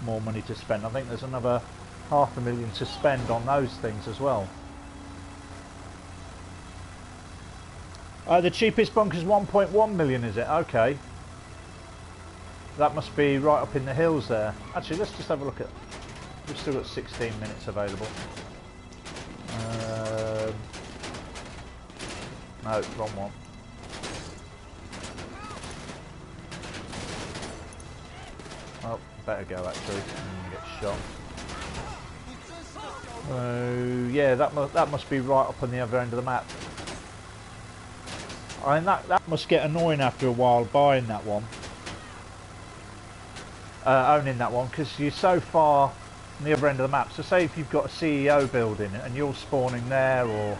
more money to spend. I think there's another $500,000 to spend on those things as well. The cheapest bunker's 1.1 million, is it? Okay. That must be right up in the hills there. Actually, let's just have a look at... We've still got 16 minutes available. No, wrong one. Oh, better go actually. Get shot. Yeah, that must be right up on the other end of the map. I mean, that must get annoying after a while buying that one, owning that one, because you're so far on the other end of the map. So say if you've got a CEO building and you're spawning there, or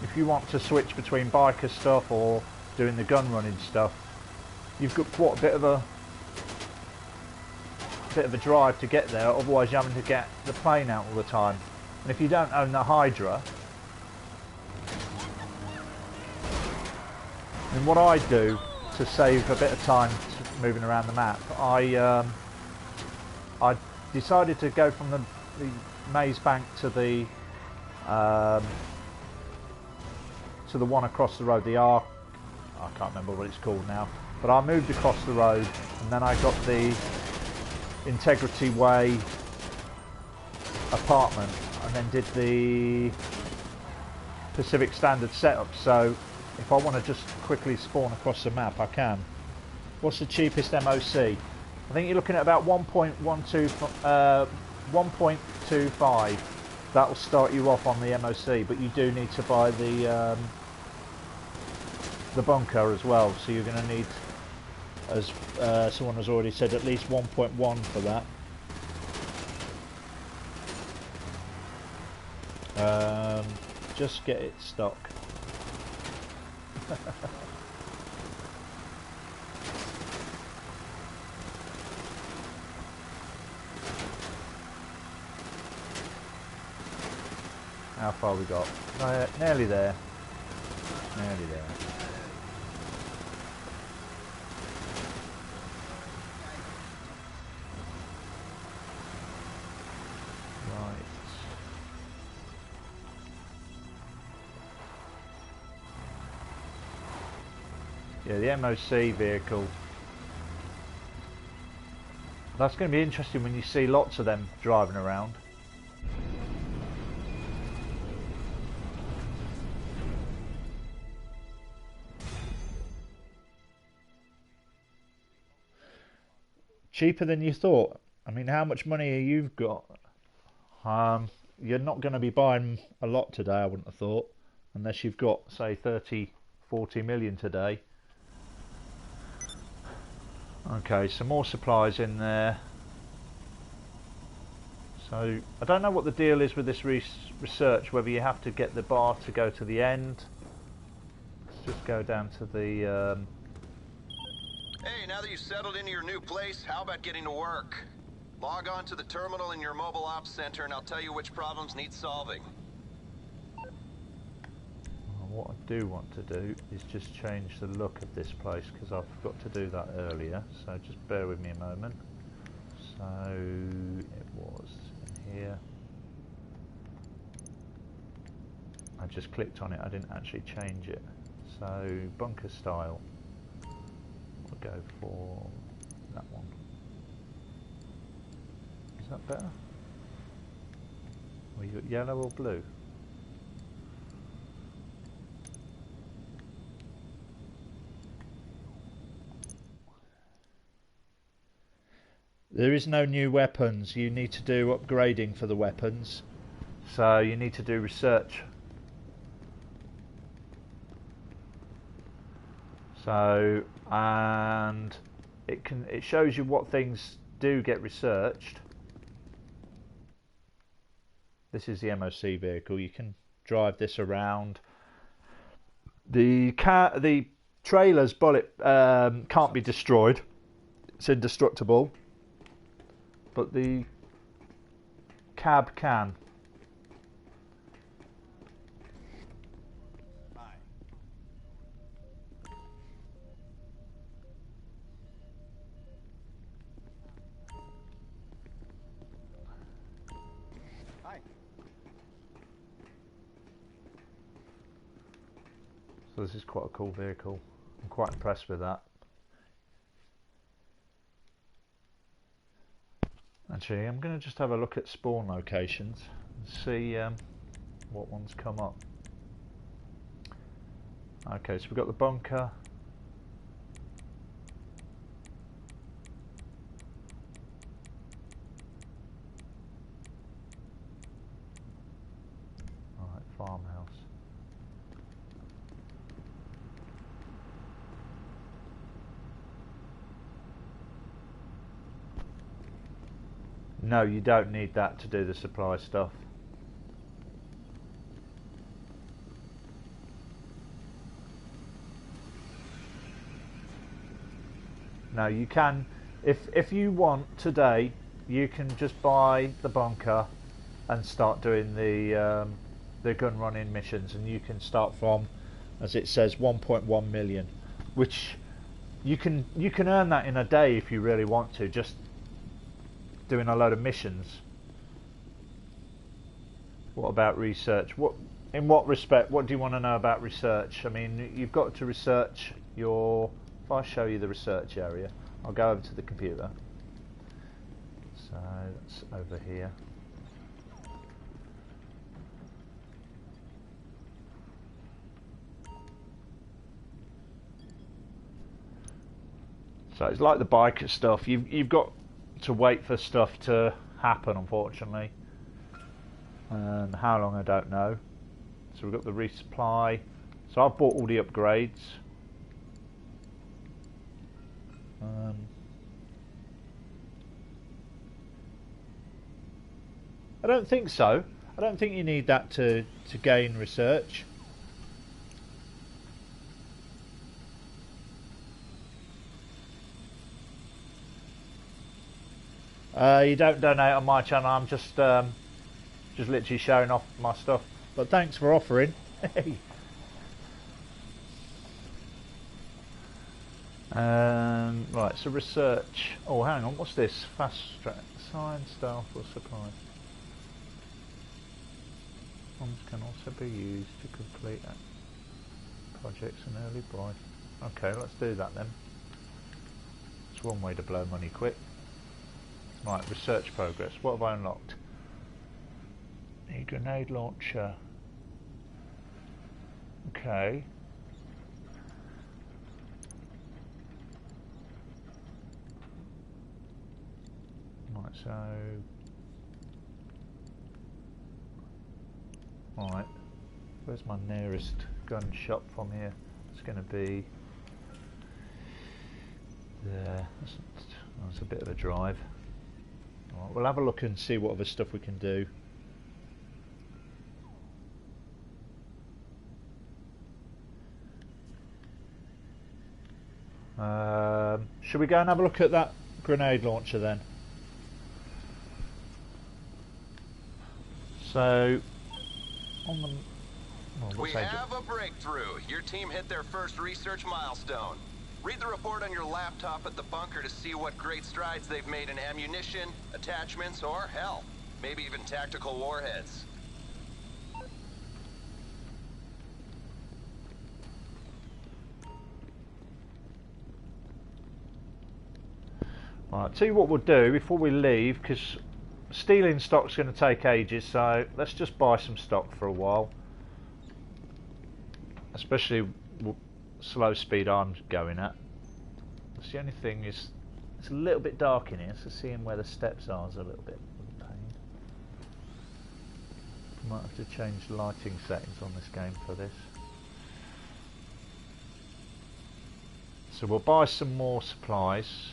if you want to switch between biker stuff or doing the gun running stuff, you've got quite a bit of a drive to get there, otherwise you're having to get the plane out all the time. And if you don't own the Hydra, then what I do to save a bit of time moving around the map, I decided to go from the maze bank to the one across the road, the I can't remember what it's called now, but I moved across the road, and then I got the Integrity Way apartment, and then did the Pacific Standard setup. So if I want to just quickly spawn across the map, I can. What's the cheapest MOC? I think you're looking at about 1.25. That will start you off on the MOC, but you do need to buy the the bunker as well, so you're going to need, as someone has already said, at least 1.1 for that. Just get it stock. How far we got? Nearly there. Nearly there. Right. Yeah, the MOC vehicle. That's going to be interesting when you see lots of them driving around. Cheaper than you thought. I mean, how much money you've got? You're not going to be buying a lot today, I wouldn't have thought, unless you've got, say, 30, 40 million today. Okay, some more supplies in there. So, I don't know what the deal is with this research, whether you have to get the bar to go to the end. Let's just go down to the... Hey, now that you've settled into your new place, how about getting to work? Log on to the terminal in your mobile ops center and I'll tell you which problems need solving. What I do want to do is just change the look of this place, because I forgot to do that earlier, so just bear with me a moment. So it was in here. I just clicked on it, I didn't actually change it. So bunker style. We'll go for that one. Is that better? Were you yellow or blue? There is no new weapons. You need to do upgrading for the weapons. So you need to do research. So, and it shows you what things do get researched. This is the MOC vehicle. You can drive this around. The trailer's bullet can't be destroyed. It's indestructible. But the cab can. Hi. Hi. So this is quite a cool vehicle. I'm quite impressed with that. Actually, I'm going to just have a look at spawn locations and see what ones come up. Okay, so we've got the bunker. Alright, farmhouse. No, you don't need that to do the supply stuff. No, you can, if you want today, you can just buy the bunker and start doing the gun running missions, and you can start from, as it says, 1.1 million, which you can earn that in a day if you really want to, just doing a load of missions. What about research? In what respect? What do you want to know about research? I mean, you've got to research your... If I show you the research area, I'll go over to the computer. So that's over here. So it's like the biker stuff. You've got to wait for stuff to happen, unfortunately. And how long, I don't know. So we've got the resupply. So I've bought all the upgrades. I don't think so. I don't think you need that to gain research. You don't donate on my channel. I'm just literally showing off my stuff. But thanks for offering. Right, so research. Oh, hang on. What's this? Fast track. Science, staff, or supply. Funds can also be used to complete projects and early buy. Okay, let's do that then. It's one way to blow money quick. Right, research progress. What have I unlocked? A grenade launcher. Okay. Right, so... Right. Where's my nearest gun shop from here? It's going to be... there. That's a bit of a drive. Right, we'll have a look and see what other stuff we can do. Should we go and have a look at that grenade launcher then? So, on the... We have a breakthrough. Your team hit their first research milestone. Read the report on your laptop at the bunker to see what great strides they've made in ammunition, attachments, or hell, maybe even tactical warheads. Right, I'll tell you what we'll do before we leave, because stealing stock's going to take ages, so let's just buy some stock for a while. Especially slow speed I'm going at. That's the only thing is, it's a little bit dark in here, so seeing where the steps are is a little bit of a pain. Might have to change the lighting settings on this game for this. So we'll buy some more supplies.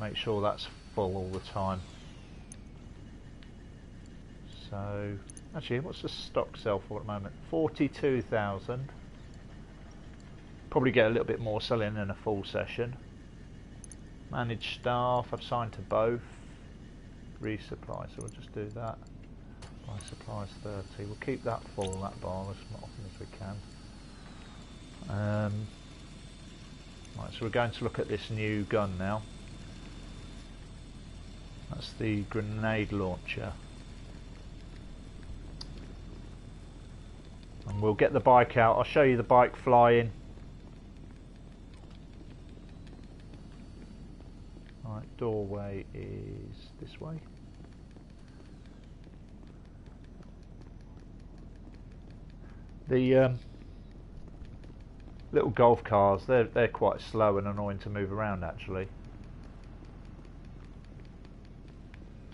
Make sure that's full all the time. So, actually, what's the stock sell for at the moment? 42,000. Probably get a little bit more selling in a full session. Manage staff, I've signed to both. Resupply, so we'll just do that. Buy supplies 30. We'll keep that full, that bar, as often as we can. Right, so we're going to look at this new gun now. That's the grenade launcher. And we'll get the bike out. I'll show you the bike flying. Right, doorway is this way. The little golf cars, they're quite slow and annoying to move around actually.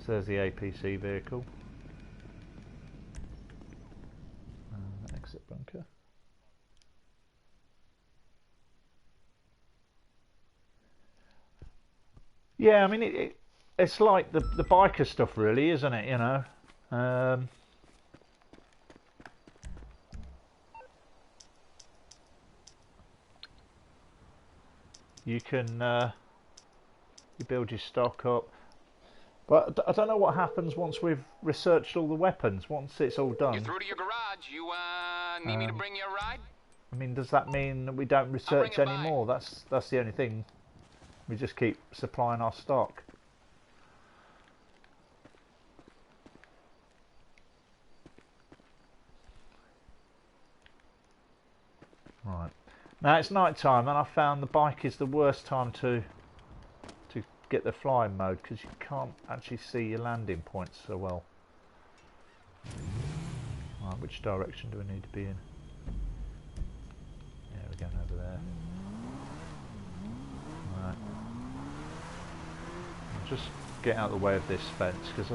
So there's the APC vehicle. Exit bunker. Yeah, I mean it's like the biker stuff really, isn't it, you know? You can you build your stock up. But I don't know what happens once we've researched all the weapons, once it's all done. You're through to your garage. You need me to bring you a ride? I mean, does that mean that we don't research anymore? That's the only thing. We just keep supplying our stock. Right. Now it's night time and I found the bike is the worst time to get the flying mode because you can't actually see your landing points so well. Right, which direction do we need to be in? Yeah, we're going over there. Right. I'll just get out of the way of this fence because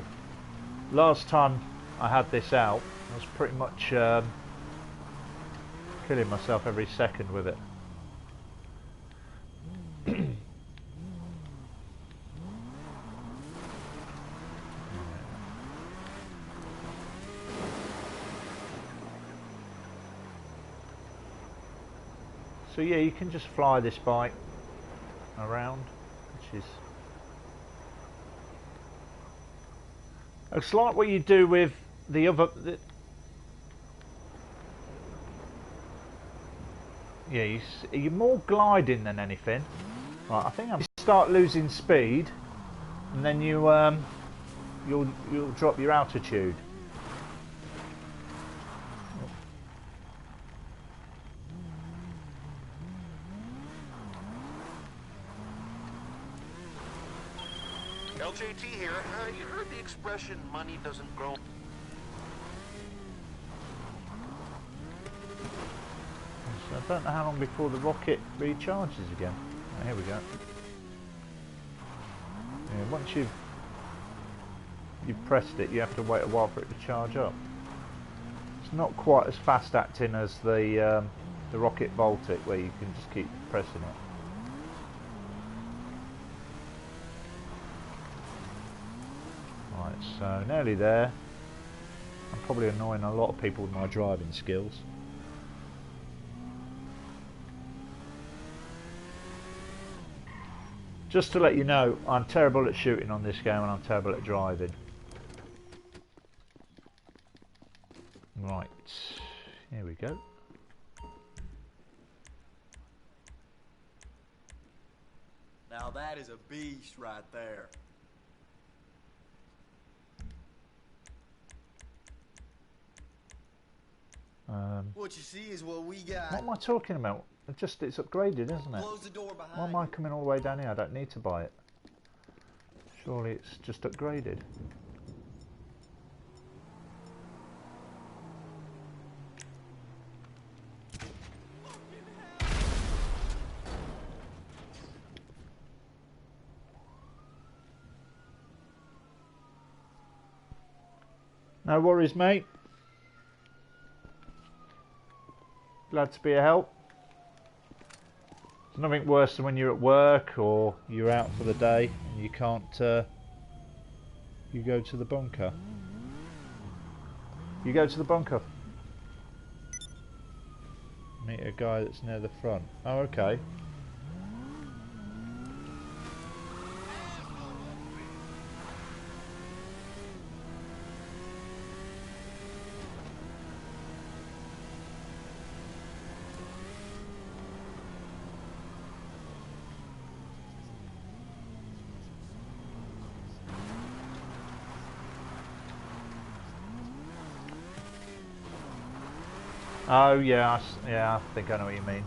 last time I had this out I was pretty much killing myself every second with it. So yeah, you can just fly this bike around, which is... It's like what you do with the other... Yeah, you're more gliding than anything. Right, I think you start losing speed, and then you'll drop your altitude. LJT here. You heard the expression, money doesn't grow. So I don't know how long before the rocket recharges again. Oh, here we go. Yeah, once you've pressed it, you have to wait a while for it to charge up. It's not quite as fast acting as the Rocket Baltic, where you can just keep pressing it. Right, so nearly there. I'm probably annoying a lot of people with my driving skills. Just to let you know, I'm terrible at shooting on this game and I'm terrible at driving. Right, here we go. Now that is a beast right there. What you see is what we got. What am I talking about? It's upgraded, isn't it? Close the door behind Why am I coming all the way down here? I don't need to buy it. Surely it's just upgraded. No worries, mate. Glad to be a help. There's nothing worse than when you're at work or you're out for the day and you can't, you go to the bunker. You go to the bunker. Meet a guy that's near the front. Oh, okay. Oh yeah, I think I know what you mean.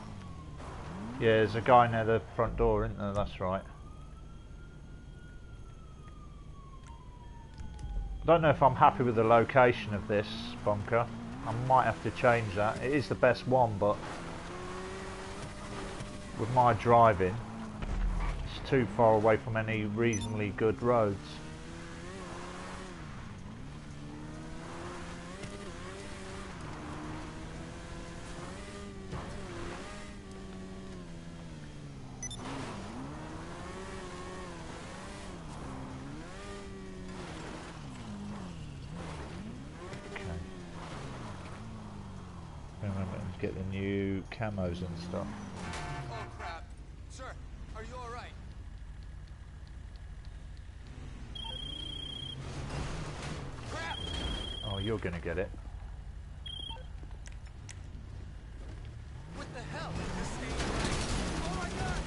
Yeah, there's a guy near the front door, isn't there? That's right. I don't know if I'm happy with the location of this bunker. I might have to change that. It is the best one, but with my driving, it's too far away from any reasonably good roads. Get the new camos and stuff. Oh crap. Sir, are you alright? Crap! Oh, you're gonna get it. What the hell? This ain't right. Oh my god!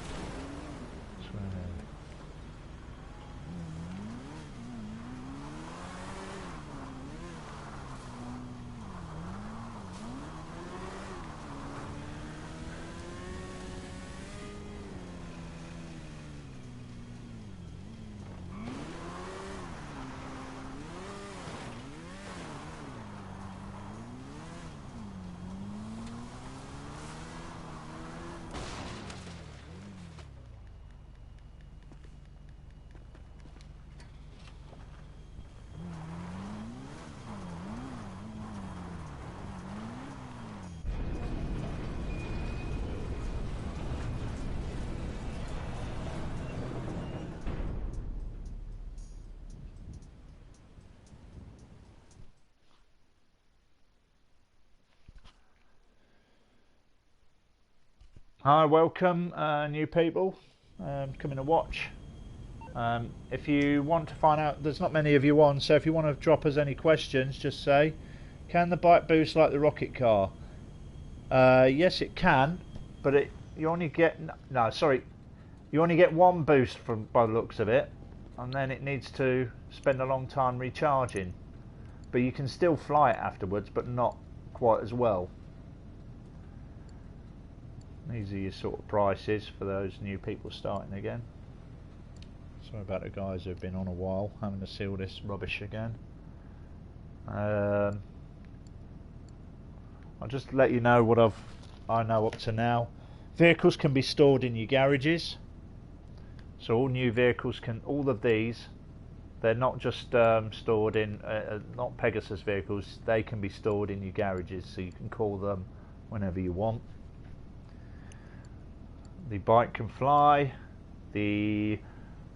Hi, welcome, new people coming to watch. If you want to find out, there's not many of you on, so if you want to drop us any questions, just say, can the bike boost like the rocket car? Yes, it can, but you only get you only get one boost from by the looks of it, and then it needs to spend a long time recharging. But you can still fly it afterwards, but not quite as well. These are your sort of prices for those new people starting again. Sorry about the guys who've been on a while, having to see all this rubbish again. I'll just let you know what I know up to now. Vehicles can be stored in your garages. So all new vehicles can, all of these, they're not just stored in, not Pegasus vehicles, they can be stored in your garages, so you can call them whenever you want. The bike can fly. The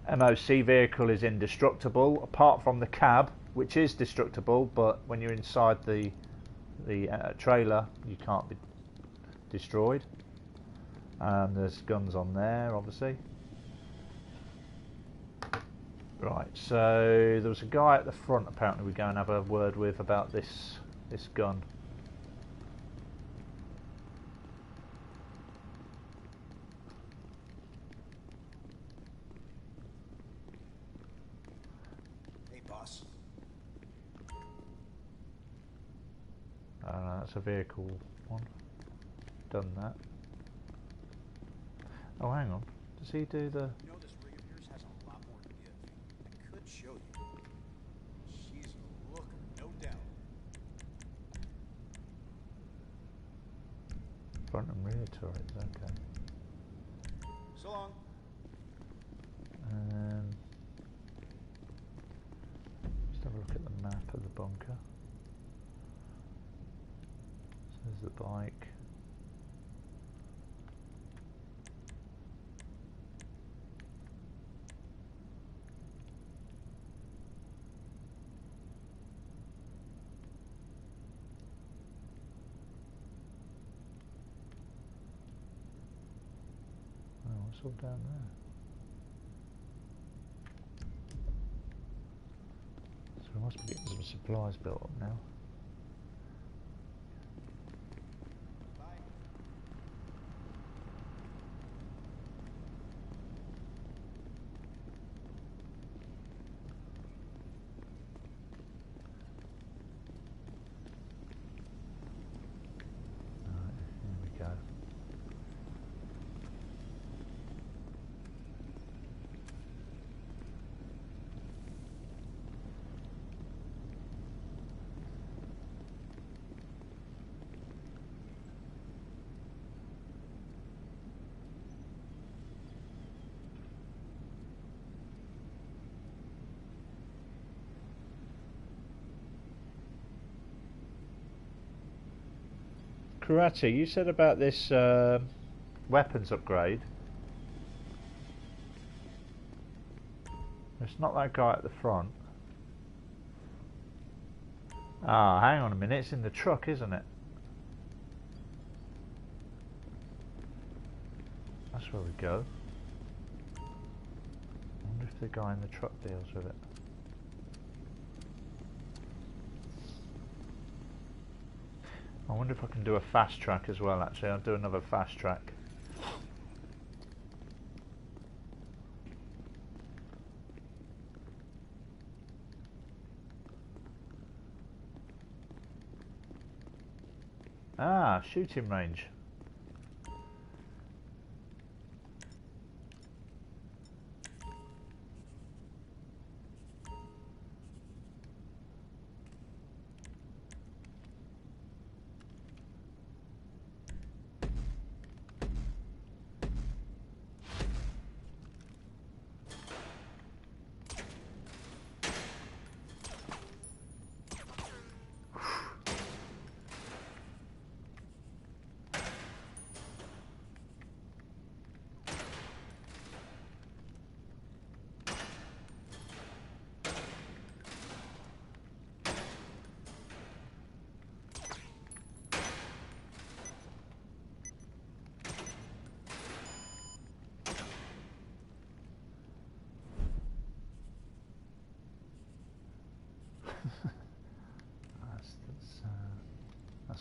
MOC vehicle is indestructible, apart from the cab, which is destructible, but when you're inside the trailer, you can't be destroyed. There's guns on there, obviously. Right, so there was a guy at the front apparently we go and have a word with about this gun. Hey, boss. That's a vehicle one. Done that. Oh, hang on. Does he do the... You know, this rig of yours has a lot more to give. I could show you. She's a looker, no doubt. Front and rear turrets, okay. So long. Just have a look at the map of the bunker. So there's the bike. Oh, it's all down there. So we must be getting some supplies built up now. Karate, you said about this weapons upgrade. It's not that guy at the front. Ah, hang on a minute, it's in the truck, isn't it? That's where we go. I wonder if the guy in the truck deals with it. I wonder if I can do a fast track as well, actually. I'll do another fast track. Ah, shooting range.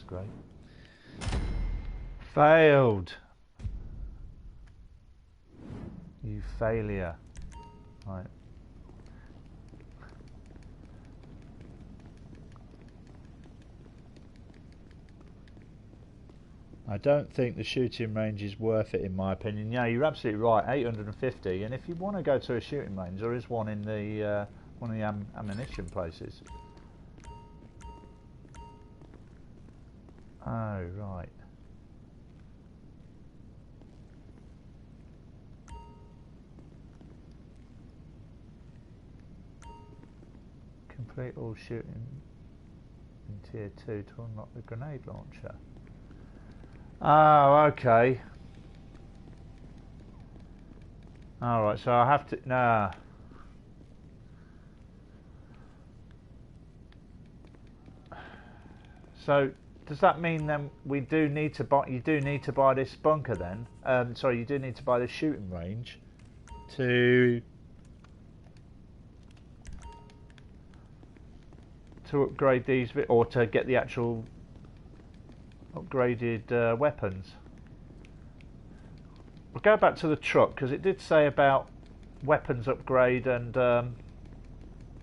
great. Failed. You failure. Right. I don't think the shooting range is worth it, in my opinion. Yeah, you're absolutely right. 850, and if you want to go to a shooting range, there is one in the one of the ammunition places. Oh right. Complete all shooting in tier 2 to unlock the grenade launcher. Oh, okay. Alright, so I have to... Nah. So, does that mean then we do need to buy... You do need to buy this bunker then? Sorry, you do need to buy this shooting range to upgrade these... Or to get the actual upgraded weapons. We'll go back to the truck because it did say about weapons upgrade and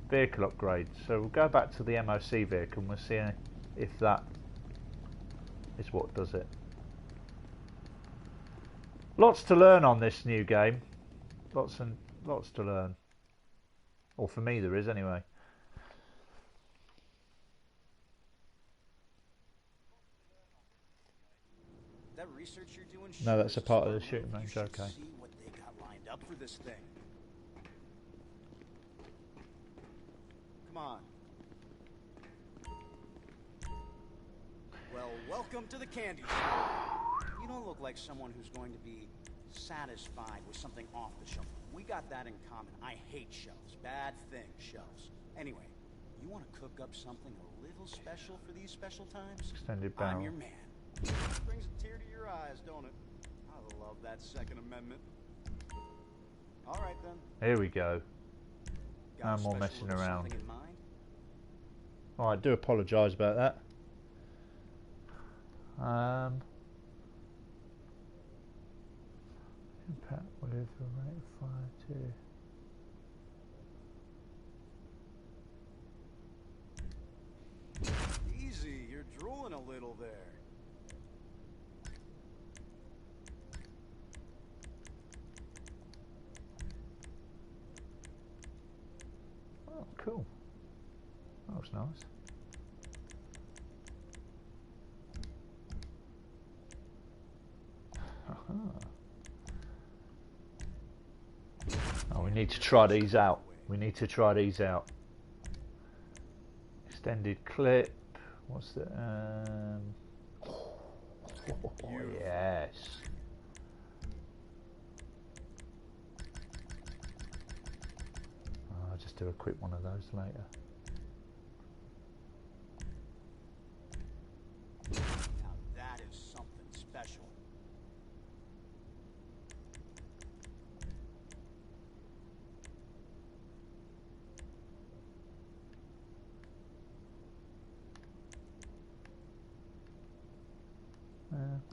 vehicle upgrade. So we'll go back to the MOC vehicle and we'll see if that is what does it. Lots to learn on this new game. Lots and lots to learn. Or for me there is anyway. That research you're doing, No, that's a part of the smart shooting move. range, You should okay. see what they got lined up for this thing. Come on. Well, welcome to the candy shop. You don't look like someone who's going to be satisfied with something off the shelf. We got that in common. I hate shelves. Bad thing, shelves. Anyway, you want to cook up something a little special for these special times? Extended I'm barrel. your man. Brings a tear to your eyes, don't it? I love that Second Amendment. All right then. Here we go. Got No a more special messing little around. something in mind? Oh, I do apologise about that. Impact with the rate of fire to... Easy, you're drooling a little there. Oh, cool. That was nice. Oh, we need to try these out. We need to try these out. Extended clip. What's the... Oh, yes. I'll just do a quick one of those later. Now that is something special.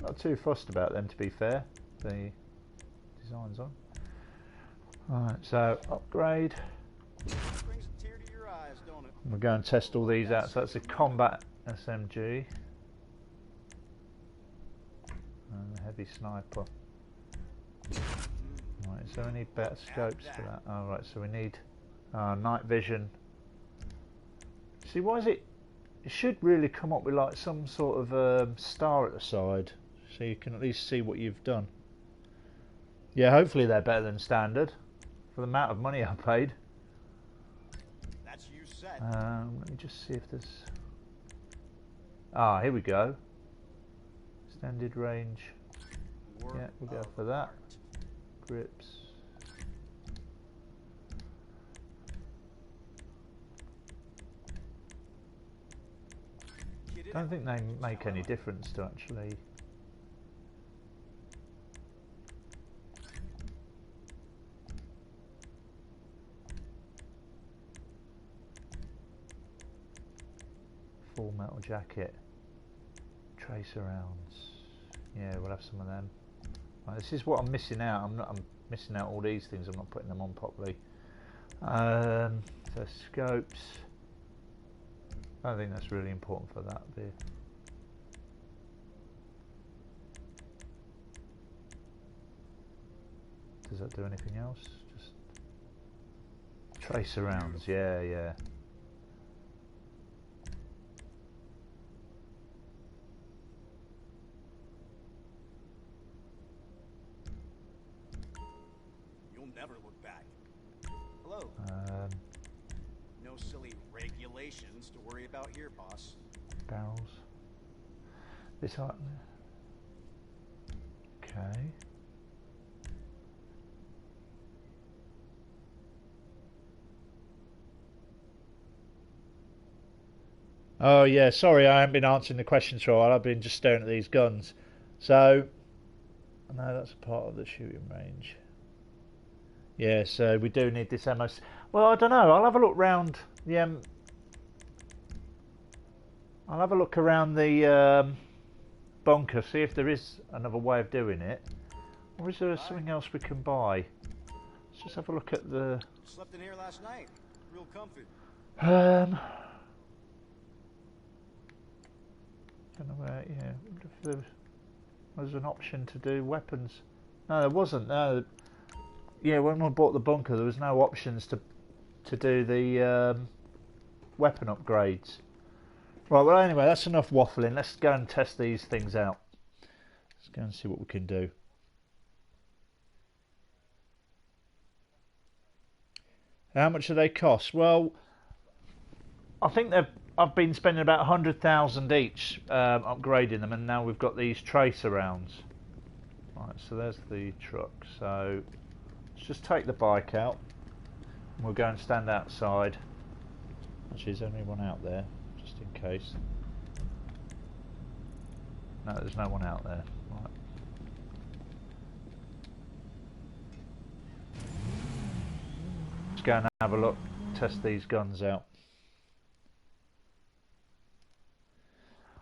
Not too fussed about them, to be fair. The designs on. Alright, so upgrade. Brings a tear to your eyes, don't it? We'll go and test all these out. So that's a combat SMG. And a heavy sniper. Right, so we need better scopes for that. Alright, so we need night vision. See, why is it... It should really come up with like some sort of star at the side, so you can at least see what you've done. Yeah, hopefully they're better than standard for the amount of money I paid. That's you said. Let me just see if there's... Ah, here we go. Extended range. Yeah, we'll go for that. Grips. I don't think they make any difference to actually... Full metal jacket. Tracer rounds. Yeah, we'll have some of them. Right, this is what I'm missing out. I'm missing out all these things. I'm not putting them on properly. So scopes. I don't think that's really important for that bit. Does that do anything else? Just tracer rounds. Yeah, yeah. Never look back. Hello. No silly regulations to worry about here, boss. Barrels. This item. Okay. Oh yeah, sorry, I haven't been answering the questions for a while. I've been just staring at these guns. So, no, that's a part of the shooting range. Yeah, so we do need this ammo. Well, I don't know. I'll have a look round the I'll have a look around the bunker, see if there is another way of doing it, or is there something else we can buy? Let's just have a look at the. Slept in here last night. Real comfy. Don't know where. Yeah, if there's an option to do weapons. No, there wasn't. No. Yeah, when I bought the bunker, there was no options to do the weapon upgrades. Right, well anyway, that's enough waffling. Let's go and test these things out. Let's go and see what we can do. How much do they cost? Well, I think I've been spending about 100,000 each upgrading them, and now we've got these tracer rounds. Right, so there's the truck. So let's just take the bike out, and we'll go and stand outside. Actually, there's only one out there, just in case. No, there's no one out there. Right. Let's go and have a look, test these guns out.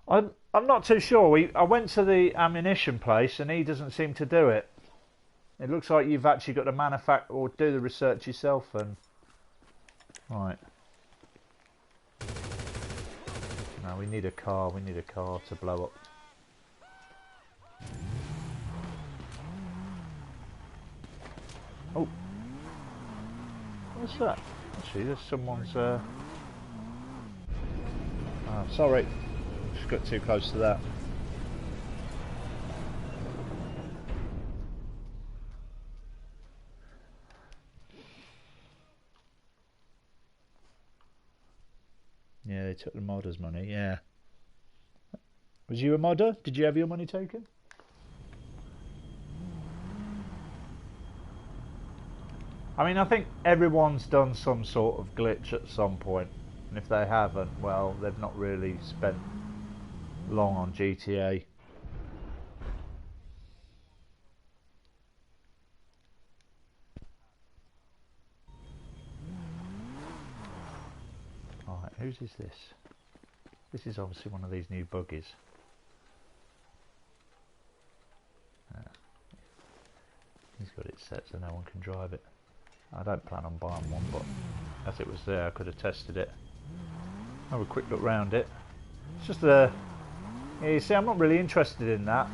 I'm not too sure. I went to the ammunition place, and he doesn't seem to do it. It looks like you've actually got to manufacture or do the research yourself. And right, no, we need a car. We need a car to blow up. Oh, what's that? Actually, there's someone's. Oh, sorry, just got too close to that. Yeah, they took the modder's money, yeah. Was you a modder? Did you have your money taken? I mean, I think everyone's done some sort of glitch at some point. And if they haven't, well, they've not really spent long on GTA. Alright, whose is this? This is obviously one of these new buggies. He's got it set so no one can drive it. I don't plan on buying one, but as it was there I could have tested it. Have a quick look round it. It's just a... Yeah, you see, I'm not really interested in that.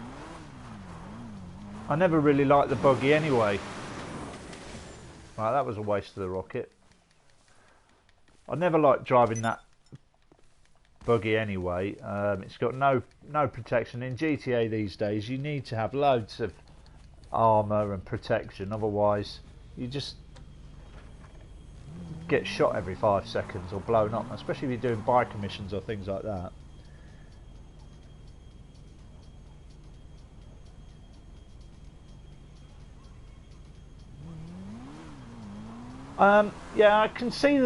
I never really liked the buggy anyway. Right, that was a waste of the rocket. I never liked driving that buggy anyway. It's got no protection. In GTA these days you need to have loads of armour and protection, otherwise you just get shot every 5 seconds or blown up, especially if you're doing biker missions or things like that. Yeah, I can see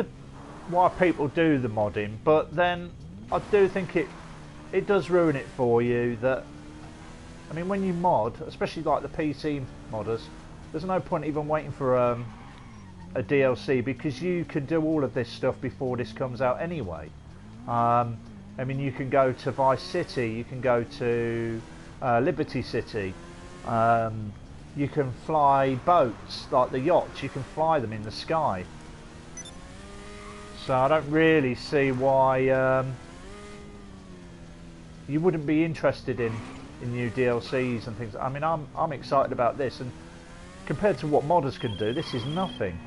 why people do the modding, but then I do think it does ruin it for you. That, I mean, when you mod, especially like the PC modders, there's no point even waiting for a DLC, because you can do all of this stuff before this comes out anyway. I mean, you can go to Vice City, you can go to Liberty City, you can fly boats, like the yachts, you can fly them in the sky. So I don't really see why you wouldn't be interested in new DLCs and things. I mean, I'm excited about this, and compared to what modders can do, this is nothing.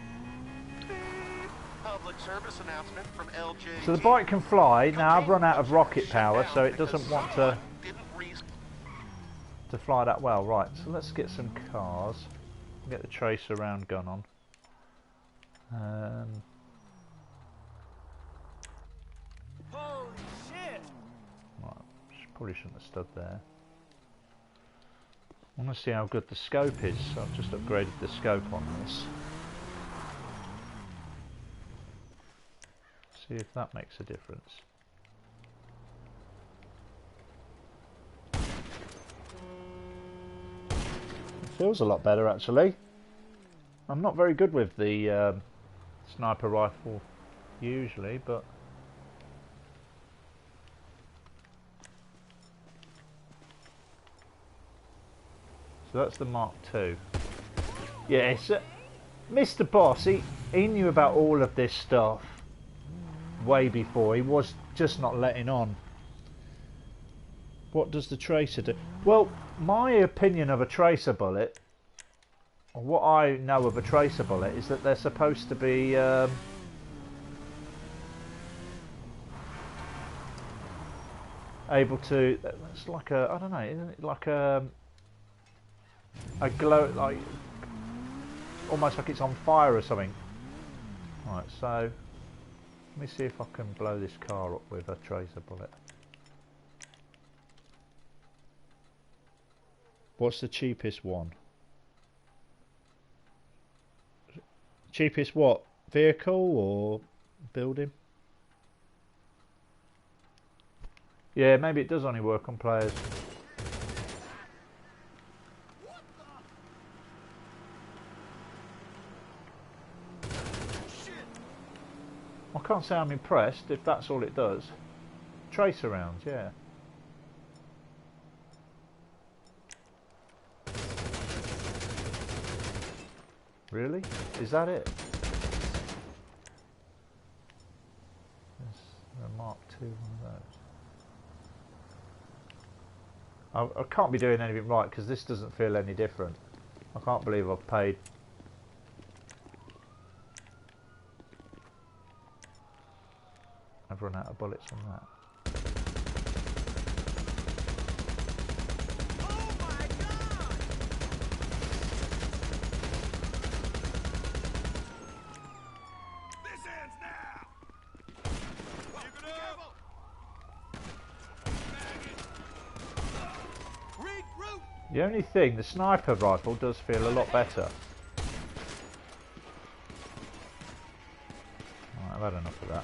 Public service announcement from LJ. So the bike can fly. Now I've run out of rocket power, so it doesn't want to fly that well. Right, so let's get some cars. Get the tracer round gun on. Holy shit! Right, probably shouldn't have stood there. I want to see how good the scope is, so I've just upgraded the scope on this. See if that makes a difference. It feels a lot better actually. I'm not very good with the sniper rifle usually, but so that's the Mark II. Yeah, it's Mr. Boss, he knew about all of this stuff way before. He was just not letting on. What does the tracer do? Well, my opinion of a tracer bullet, or what I know of a tracer bullet, is that they're supposed to be able to, it's like a, I don't know, isn't it like a glow, like almost like it's on fire or something. Right, so let me see if I can blow this car up with a tracer bullet. What's the cheapest one? Cheapest what? Vehicle or building? Yeah, maybe it does only work on players. I can't say I'm impressed if that's all it does. Tracer rounds, yeah. Really? Is that it? There's a Mark II one of those. I can't be doing anything right because this doesn't feel any different. I can't believe I've paid. I've run out of bullets on that. The only thing, the sniper rifle does feel a lot better. Right, I've had enough of that.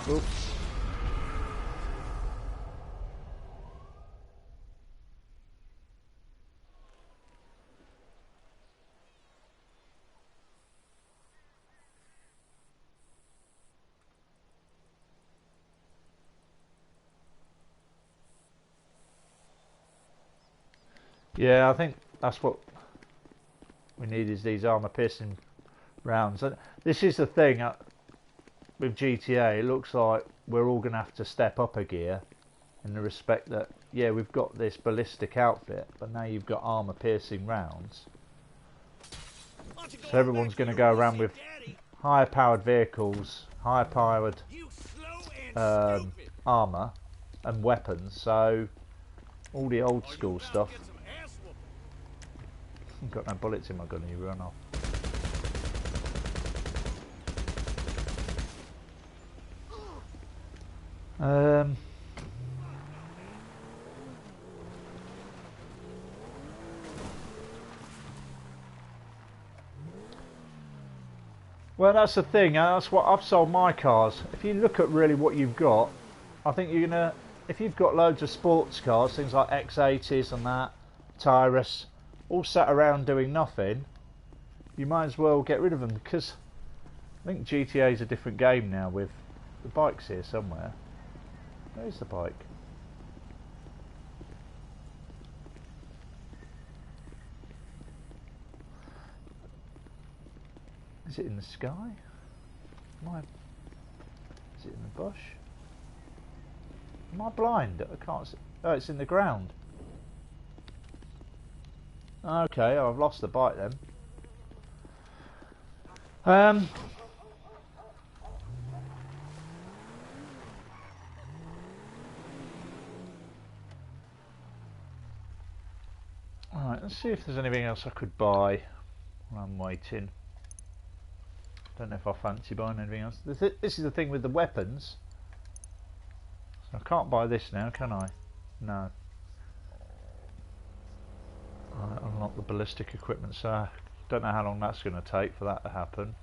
Oops. Yeah, I think that's what we need, is these armor piercing rounds. This is the thing with GTA. It looks like we're all going to have to step up a gear in the respect that, yeah, we've got this ballistic outfit, but now you've got armor piercing rounds. So everyone's going to go around with higher powered vehicles, higher powered armor and weapons. So all the old school stuff. I've got no bullets in my gun, you run off. Well, that's the thing. That's what I've sold my cars. If you look at really what you've got, I think you're gonna. If you've got loads of sports cars, things like X80s and that, Tyrus, all sat around doing nothing, you might as well get rid of them, because I think GTA is a different game now. With the bike's here somewhere. Where's the bike? Is it in the sky? Is it in the bush? Am I blind? I can't see. Oh, it's in the ground. Okay, I've lost the bike then. Alright, let's see if there's anything else I could buy while I'm waiting. Don't know if I fancy buying anything else. This is the thing with the weapons. So I can't buy this now, can I? No. Right, unlock the ballistic equipment, so I don't know how long that's going to take for that to happen.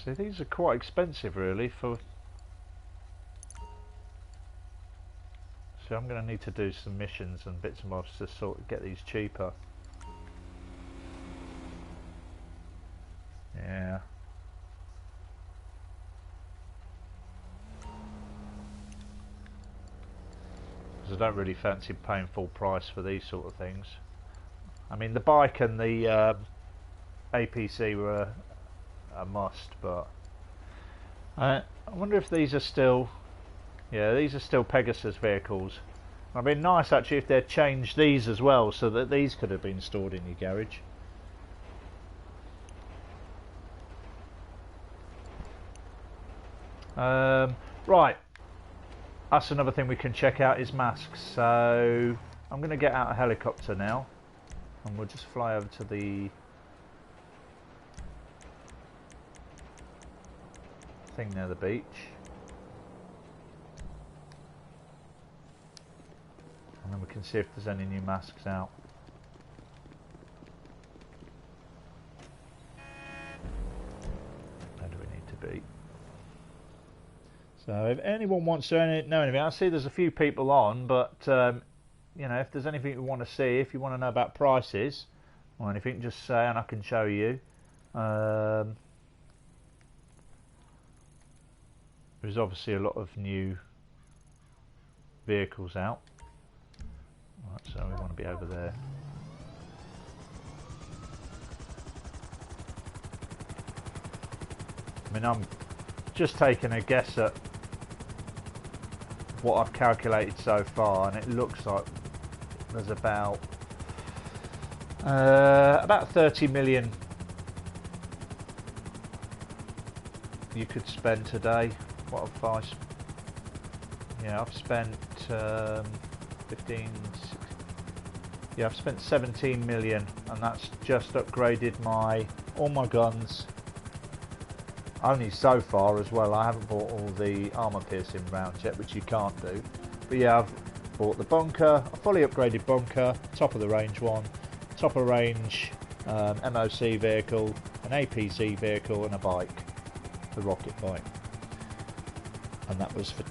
See, these are quite expensive really for... So I'm going to need to do some missions and bits and bobs to sort of get these cheaper. Yeah. Because I don't really fancy paying full price for these sort of things. I mean, the bike and the APC were a must, but I wonder if these are still... Yeah, these are still Pegasus vehicles. It'd be nice actually if they'd changed these as well, so that these could have been stored in your garage. Right, that's another thing we can check out is masks. So I'm going to get out a helicopter now, and we'll just fly over to the thing near the beach. And then we can see if there's any new masks out. Where do we need to be? So if anyone wants to know anything, I see there's a few people on, but you know, if there's anything you want to see, if you want to know about prices or anything, just say and I can show you. There's obviously a lot of new vehicles out. Right, so we want to be over there. I mean, I'm just taking a guess at what I've calculated so far, and it looks like there's about 30 million you could spend today. What have I? Yeah, I've spent 15. Yeah, I've spent 17 million, and that's just upgraded all my guns. Only so far as well. I haven't bought all the armor piercing rounds yet, which you can't do. But yeah, I've bought the bunker, a fully upgraded bunker, top of the range one, top of range MOC vehicle, an APC vehicle, and a bike, the rocket bike. And that was for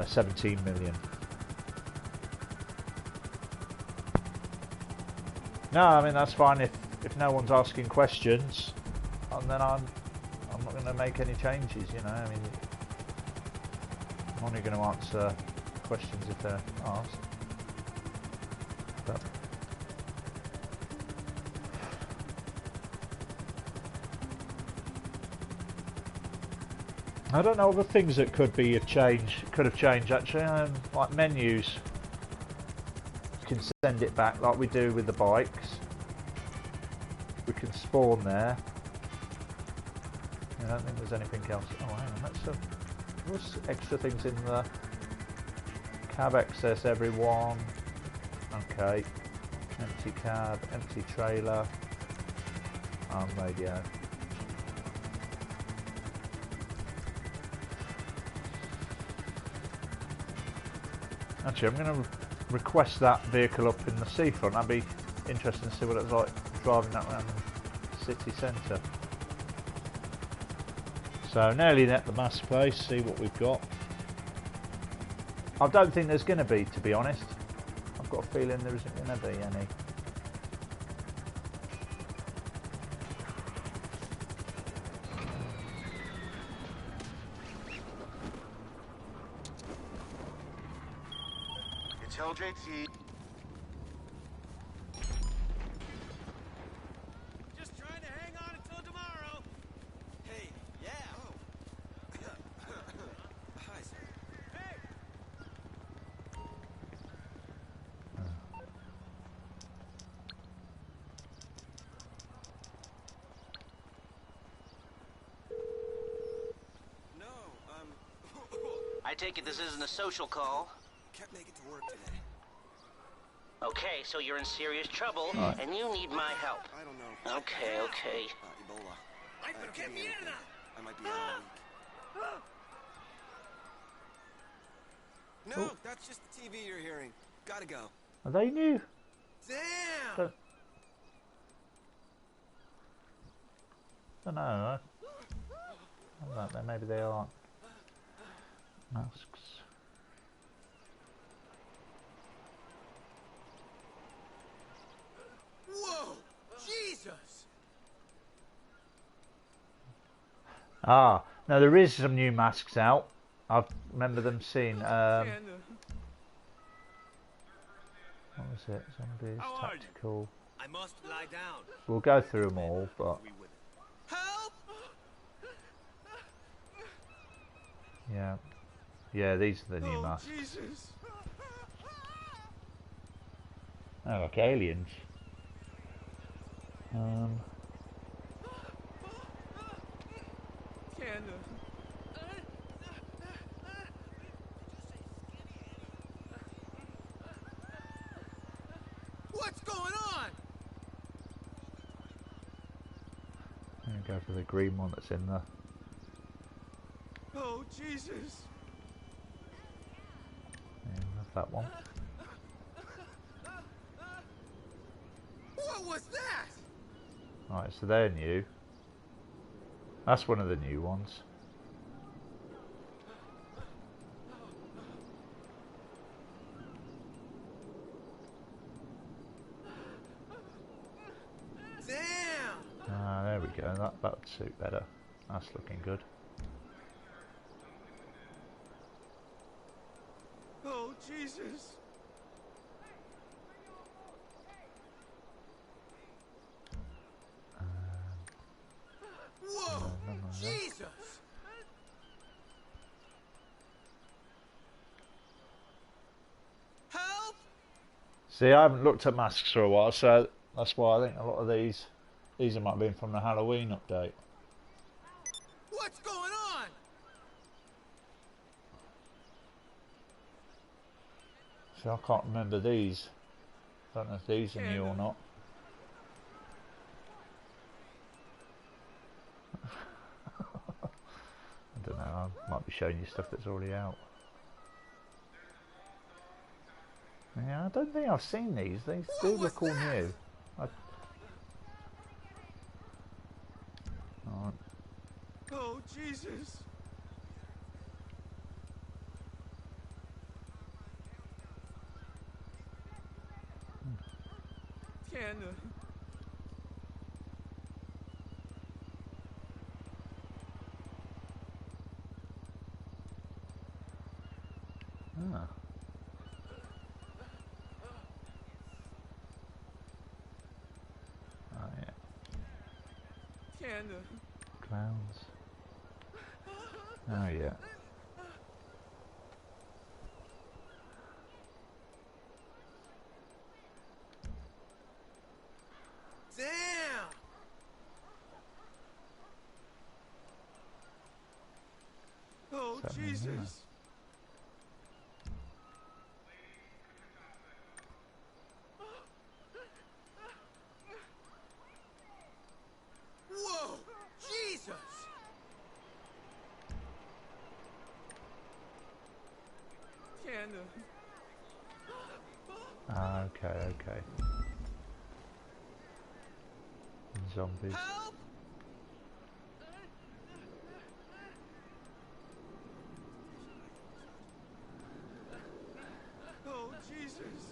17 million. No, I mean that's fine if no one's asking questions, and then I'm not going to make any changes. You know, I mean, I'm only going to answer questions if they're asked. But I don't know other things that could have changed actually, like menus. You can send it back like we do with the bikes. We can spawn there. I don't think there's anything else. Oh, hang on, there's extra things in the cab access everyone. Okay, empty cab, empty trailer, radio. Actually, I'm going to request that vehicle up in the seafront. That'd be interesting to see what it's like driving that around the city centre. So nearly at the mask place, see what we've got. I don't think there's going to be, to be honest. I've got a feeling there isn't going to be any. It's LJT. Just trying to hang on until tomorrow. Hey, yeah. Oh. Hi, sir. Hey. No, I take it this isn't a social call. can't make it to work today. Okay, so you're in serious trouble, and you need my help. I don't know. Okay, okay. Ebola. Get me in there. I might be out a week. No, that's just the TV you're hearing. Gotta go. Are they new? Damn! Don't know. I don't know. Maybe they aren't masks. Whoa! Jesus! Ah, no, there is some new masks out. I remember them seeing. What was it? Zombies, tactical. I must lie down. We'll go through them all, but Help! yeah, these are the new masks. Jesus! Oh, like aliens. What's going on? I'm gonna go for the green one that's in there. Oh, Jesus! Yeah, have that one. What was that? Right, so they're new. That's one of the new ones. Damn! Ah, there we go. That would suit better. That's looking good. Oh, Jesus! Whoa! Jesus! Help! See, I haven't looked at masks for a while, so that's why I think a lot of these might have been from the Halloween update. What's going on? See, I can't remember these. Don't know if these are new or not. I don't know, I might be showing you stuff that's already out. Yeah, I don't think I've seen these. These do look all new. Alright. Oh, Jesus! Canada. Ah. Oh yeah. Canada. Clowns. Oh yeah. Damn! Oh, What's happening Jesus! here? Whoa! Jesus! Canada. Ah, okay. Zombies. Help! Jesus.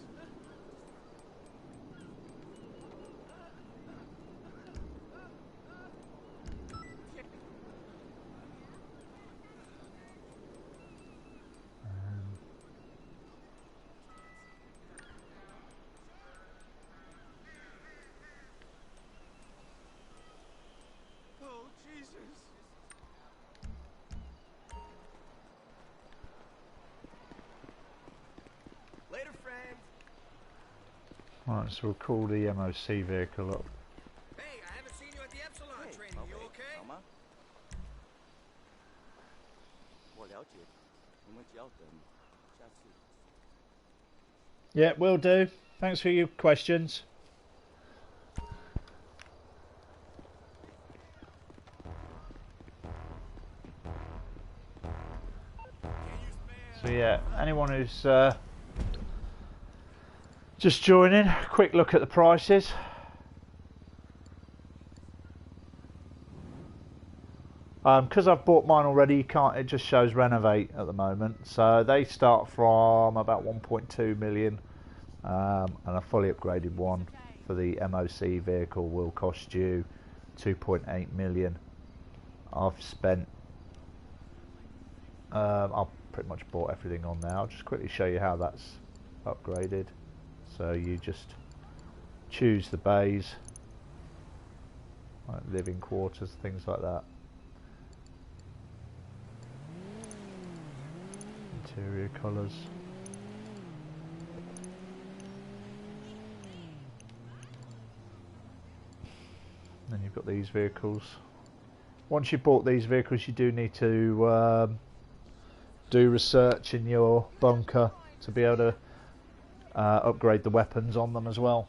Oh, Jesus. Later, friend. Right, so we'll call the MOC vehicle up. Hey, I haven't seen you at the Epsilon training. You okay? 好吗？我了解，我们只要等下次。 Yeah, will do. Thanks for your questions. So yeah, anyone who's just joining, quick look at the prices. Because I've bought mine already, you can't. It just shows renovate at the moment. So they start from about 1.2 million, and a fully upgraded one for the MOC vehicle will cost you 2.8 million. I've spent. I've pretty much bought everything on there. I'll just quickly show you how that's upgraded. So you just choose the bays, like living quarters, things like that. Interior colours. Then you've got these vehicles. Once you've bought these vehicles, you do need to do research in your bunker to be able to upgrade the weapons on them as well.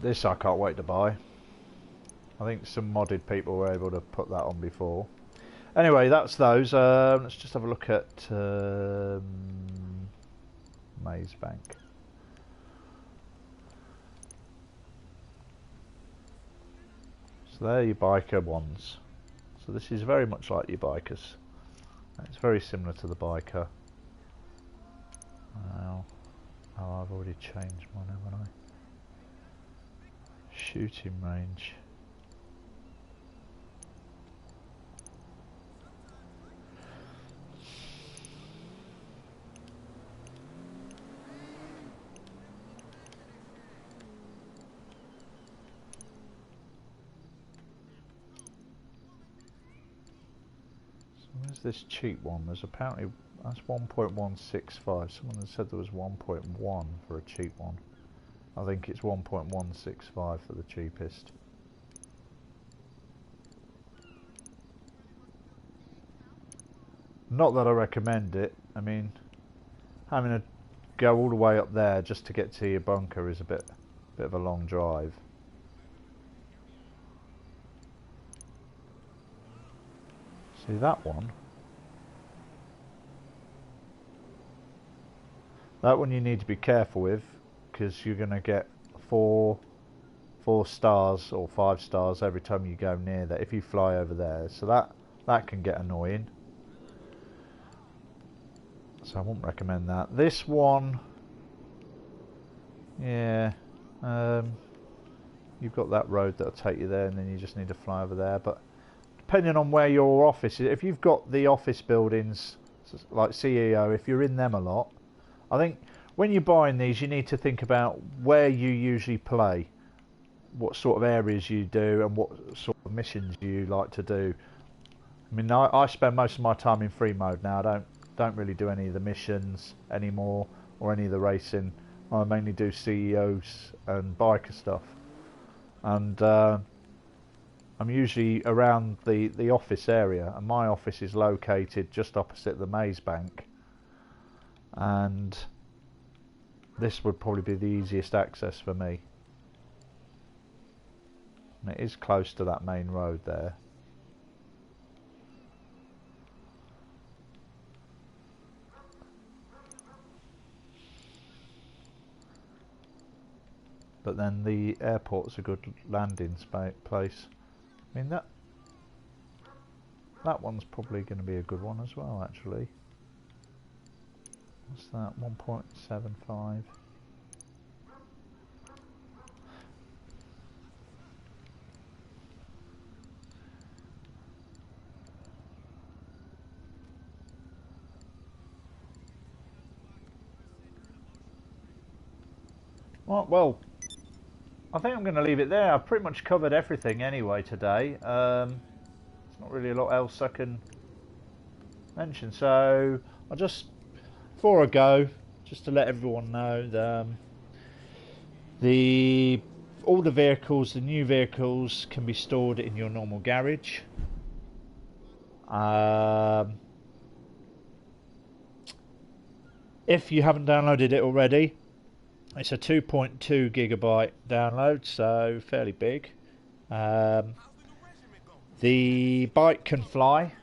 This I can't wait to buy. I think some modded people were able to put that on before. Anyway, that's those. Let's just have a look at Maze Bank. So there are your biker ones. So this is very much like your bikers. It's very similar to the biker. Oh, I've already changed mine, haven't I? Shooting range. So where's this cheap one? There's apparently, that's 1.165. Someone had said there was 1.1 for a cheap one. I think it's 1.165 for the cheapest. Not that I recommend it. I mean, having to go all the way up there just to get to your bunker is a bit of a long drive. See that one? That one you need to be careful with, because you're going to get four stars or 5 stars every time you go near that if you fly over there. So that can get annoying. So I wouldn't recommend that. This one, yeah, you've got that road that'll take you there, and then you just need to fly over there. But depending on where your office is, if you've got the office buildings like CEO, if you're in them a lot, I think when you're buying these, you need to think about where you usually play, what sort of areas you do, and what sort of missions you like to do. I mean, I spend most of my time in free mode now. I don't really do any of the missions anymore or any of the racing. I mainly do CEOs and biker stuff, and I'm usually around the office area, and my office is located just opposite the Maze Bank, and this would probably be the easiest access for me. And it is close to that main road there. But then the airport's a good landing place. I mean, that one's probably going to be a good one as well, actually. What's that? 1.75. Well, I think I'm going to leave it there. I've pretty much covered everything anyway today. There's not really a lot else I can mention. So I'll just, before I go, just to let everyone know that all the vehicles, the new vehicles, can be stored in your normal garage. If you haven't downloaded it already, it's a 2.2 gigabyte download, so fairly big. The bike can fly.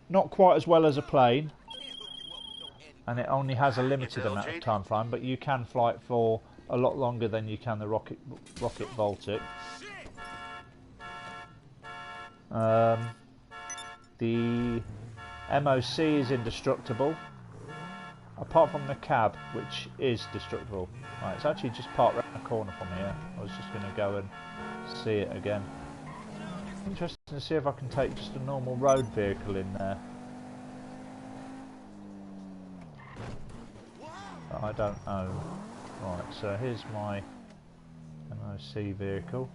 Not quite as well as a plane, and it only has a limited amount of time flying, but you can fly it for a lot longer than you can the Rocket Baltic. The MOC is indestructible, apart from the cab, which is destructible. Right, it's actually just parked around the corner from here. I was just going to go and see it again. Interesting to see if I can take just a normal road vehicle in there. But I don't know. Right, so here's my MOC vehicle.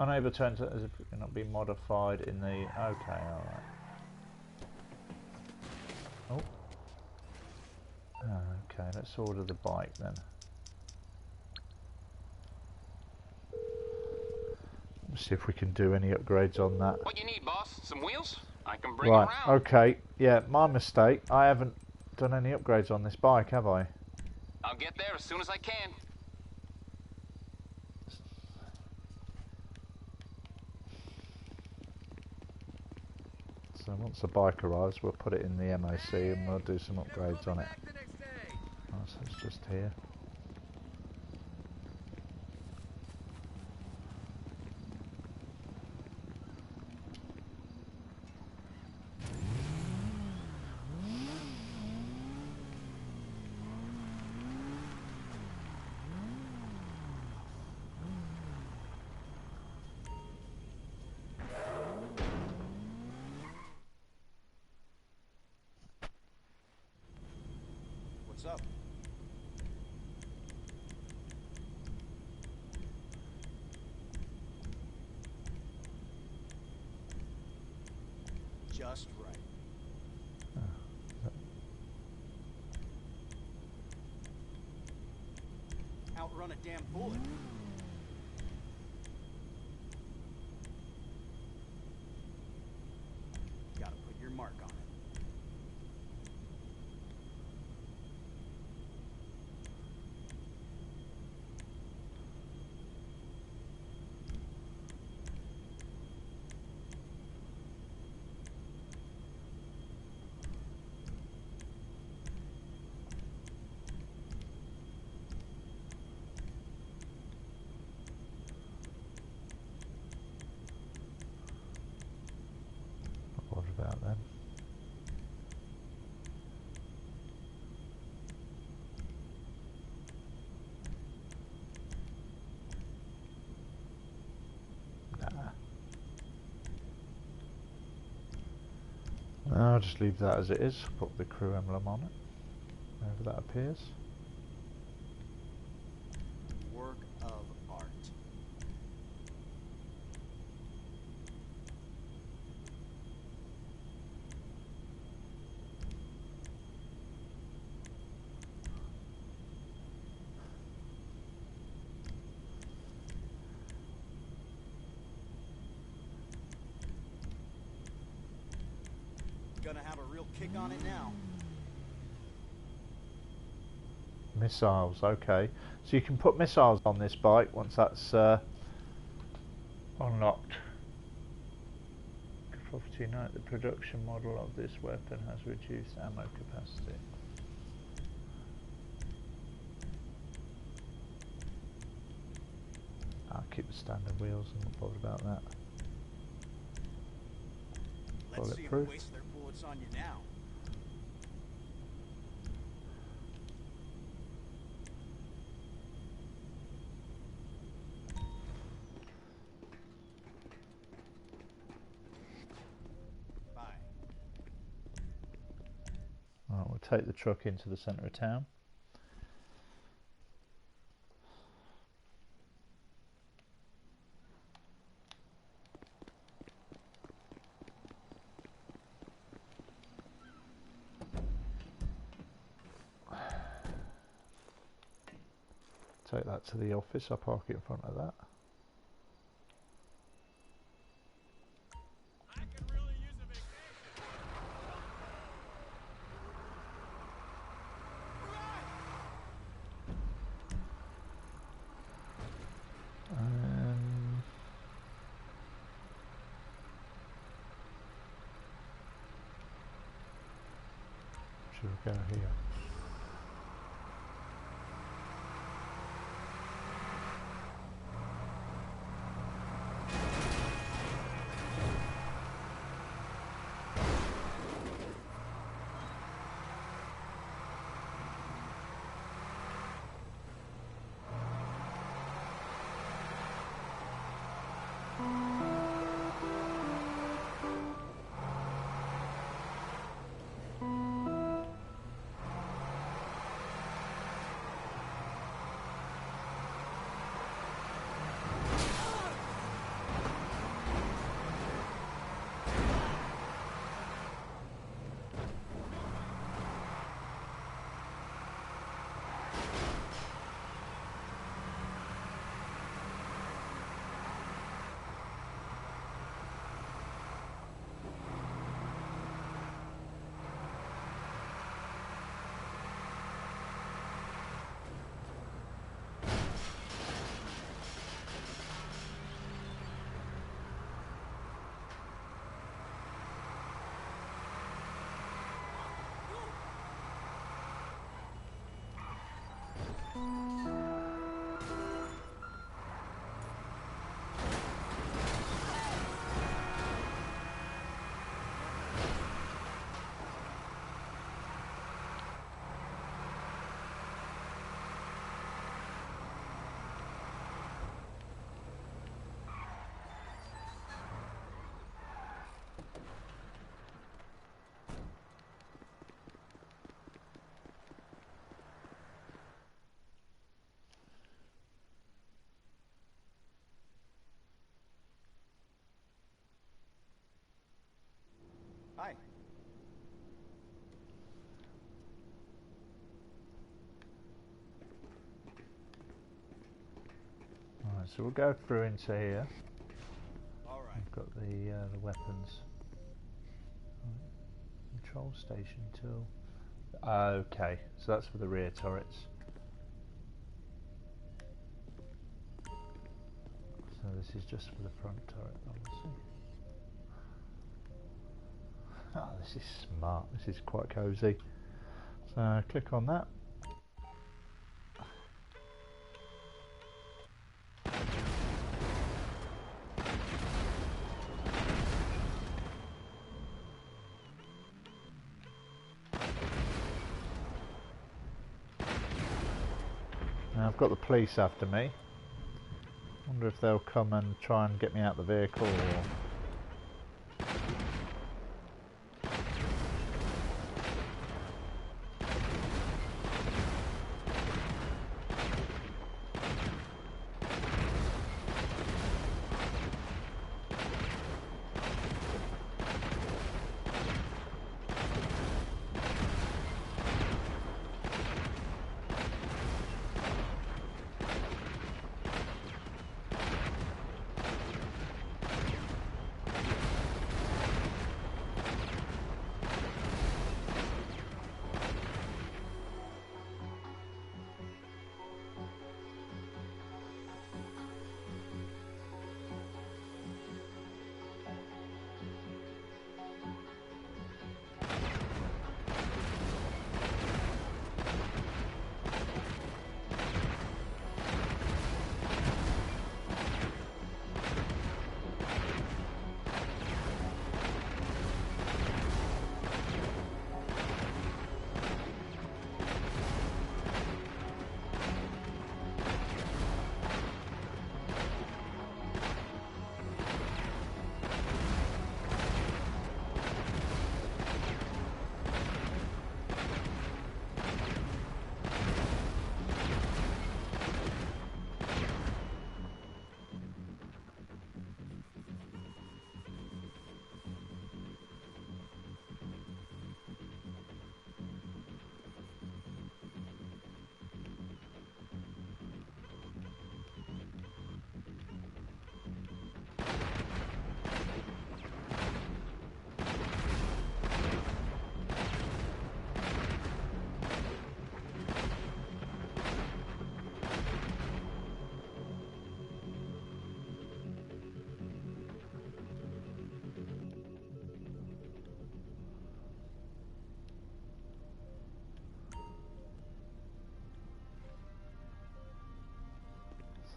Unable to enter as if it cannot be modified in the... Okay, alright. Oh. Okay, let's order the bike then. Let's see if we can do any upgrades on that. What you need, boss? Some wheels? I can bring Right, around. okay. Yeah, my mistake. I haven't done any upgrades on this bike, have I? I'll get there as soon as I can. So once the bike arrives, we'll put it in the MOC and we'll do some upgrades on it. Oh, so it's just here. What's up? Just right. Outrun a damn bullet. Gotta put your mark on it. What about them? Nah. I'll just leave that as it is. Put the crew emblem on it. Wherever that appears. Work of art. gonna have a real kick on it now. Missiles, okay. So you can put missiles on this bike once that's unlocked. Property note: the production model of this weapon has reduced ammo capacity. I'll keep the standard wheels, I'm not bothered about that. Let's see them waste their bullets on you now. Right, we'll take the truck into the centre of town. Take that to the office, I'll park it in front of that. I could really use a vacation. Should we go here? Hi. Alright, so we'll go through into here. All right. We've got the weapons. Control station tool. Okay, so that's for the rear turrets. So this is just for the front turret, obviously. Oh, this is smart. This is quite cosy. So click on that. Now I've got the police after me. Wonder if they'll come and try and get me out the vehicle or...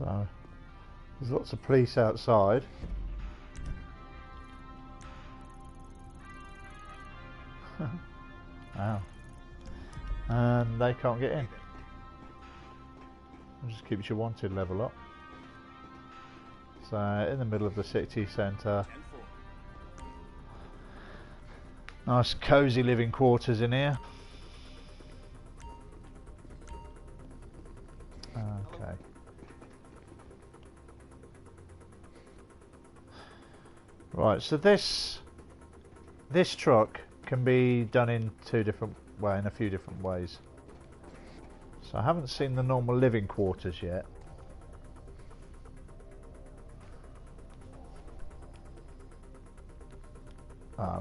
So there's lots of police outside. Wow. And they can't get in. It just keeps your wanted level up. So in the middle of the city centre. Nice cosy living quarters in here. Okay. Right, so this truck can be done in in a few different ways. So I haven't seen the normal living quarters yet.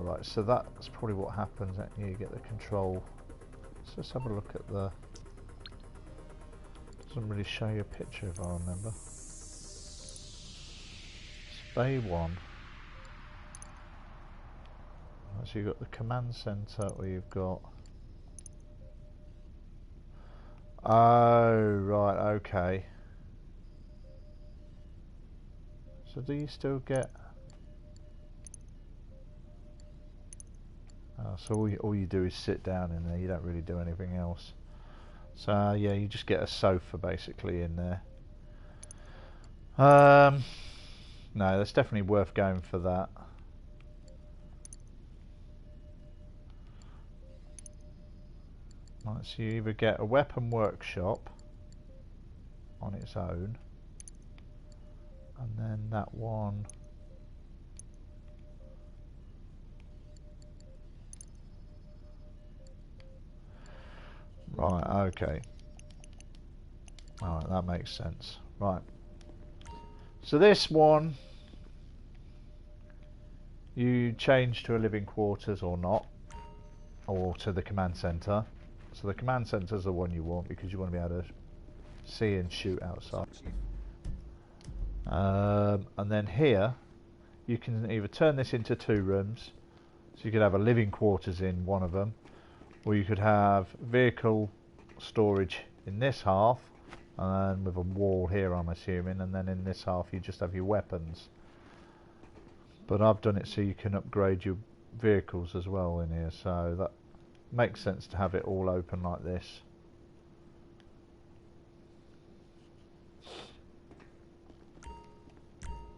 Right, so that's probably what happens. You get the control. So let's have a look at the... Doesn't really show you a picture if I remember. It's Bay 1. So you've got the command centre where you've got... Oh, right, okay. So do you still get... so all you do is sit down in there, you don't really do anything else. So yeah, you just get a sofa basically in there. No, that's definitely worth going for that. Right, so you either get a weapon workshop on its own, and then that one... Right, okay. Alright, that makes sense. Right. So this one, you change to a living quarters or not, or to the command centre. So the command centre is the one you want because you want to be able to see and shoot outside. And then here, you can either turn this into 2 rooms, so you could have a living quarters in one of them, or you could have vehicle storage in this half, and with a wall here I'm assuming, and then in this half you just have your weapons. But I've done it so you can upgrade your vehicles as well in here, so that makes sense to have it all open like this.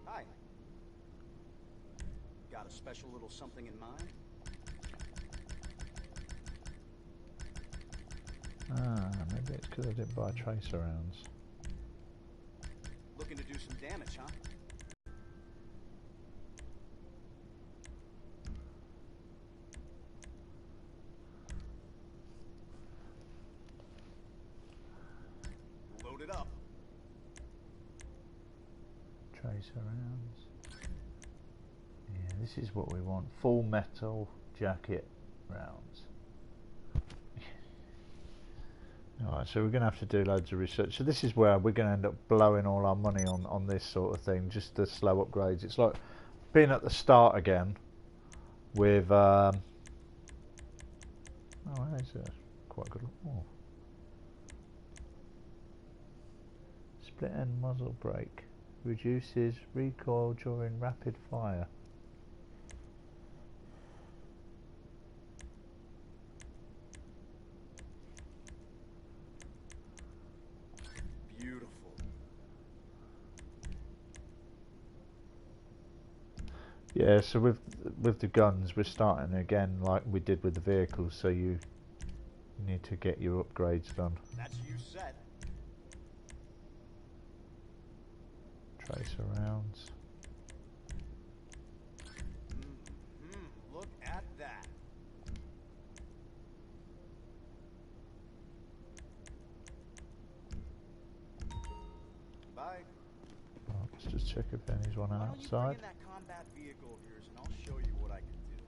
Hi. Got a special little something in mind? Maybe it's because I didn't buy tracer rounds. Looking to do some damage, huh? Load it up. Tracer rounds. Yeah, this is what we want. Full metal jacket rounds. Alright, so we're going to have to do loads of research. So this is where we're going to end up blowing all our money on this sort of thing, just the slow upgrades. It's like being at the start again with... oh, there's a quite good... Oh. Split end muzzle brake. Reduces recoil during rapid fire. Yeah, so with the guns we're starting again like we did with the vehicles, so you need to get your upgrades done. That's you set. Tracer rounds. Look at that. Bye. Right, let's just check if there's one outside. Why don't you bring in that combat vehicle of yours and I'll show you what I can do.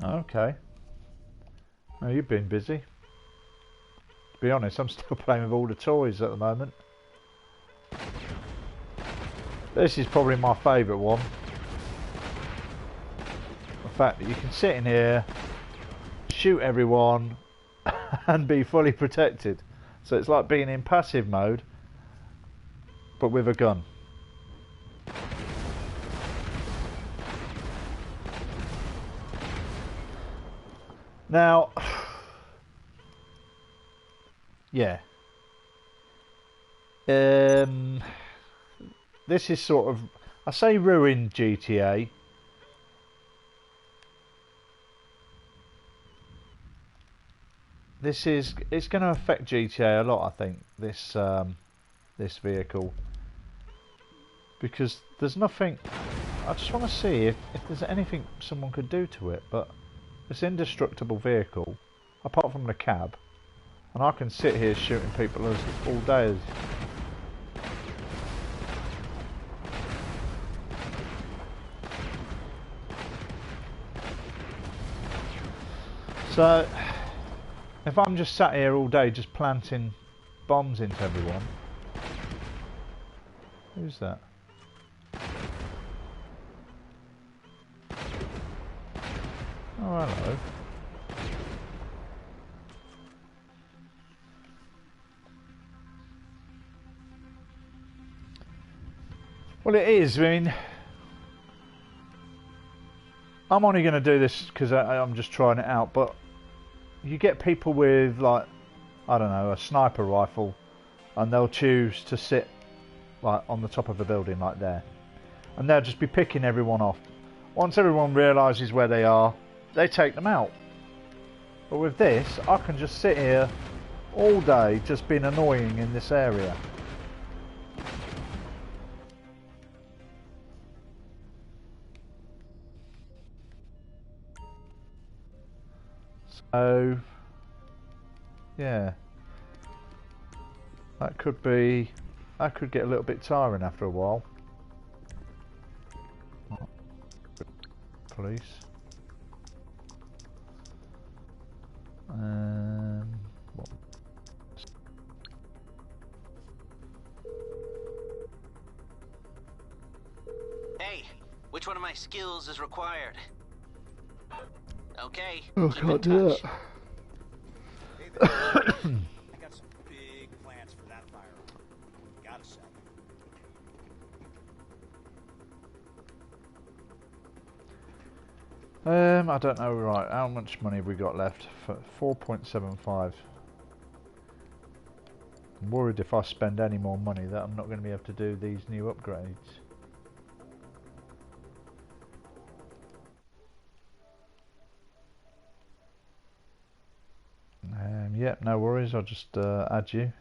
Okay. Well, you've been busy. To be honest, I'm still playing with all the toys at the moment. This is probably my favourite one. The fact that you can sit in here, shoot everyone, and be fully protected. So it's like being in passive mode, but with a gun. Now, yeah. This is sort of, I say ruined GTA. It's going to affect GTA a lot, I think, this vehicle. Because there's nothing, I just want to see if there's anything someone could do to it, but it's an indestructible vehicle, apart from the cab, and I can sit here shooting people all day. So, if I'm just sat here all day just planting bombs into everyone... Who's that? Oh, hello. Well, it is. I mean, I'm only going to do this because I'm just trying it out, but you get people with, like, I don't know, a sniper rifle, and they'll choose to sit like on the top of a building like there, and they'll just be picking everyone off. Once everyone realises where they are, they take them out. But with this, I can just sit here all day just being annoying in this area. So yeah, that could get a little bit tiring after a while. Police. What? Hey, which one of my skills is required? Okay. Oh, I can't do that. Hey there. I got some big plans for that firearm. Gotta say. I don't know, right, how much money have we got left? 4.75. I'm worried if I spend any more money that I'm not going to be able to do these new upgrades. Yep, no worries, I'll just add you.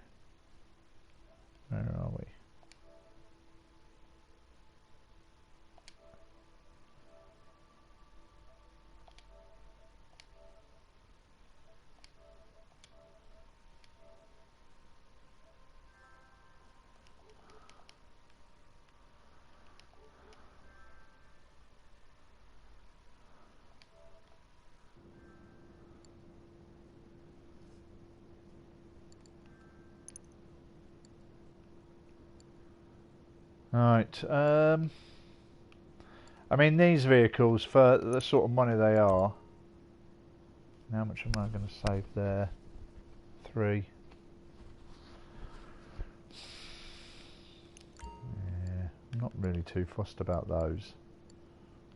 Where are we? Right, I mean these vehicles, for the sort of money they are, how much am I going to save there? 3. Yeah, I'm not really too fussed about those.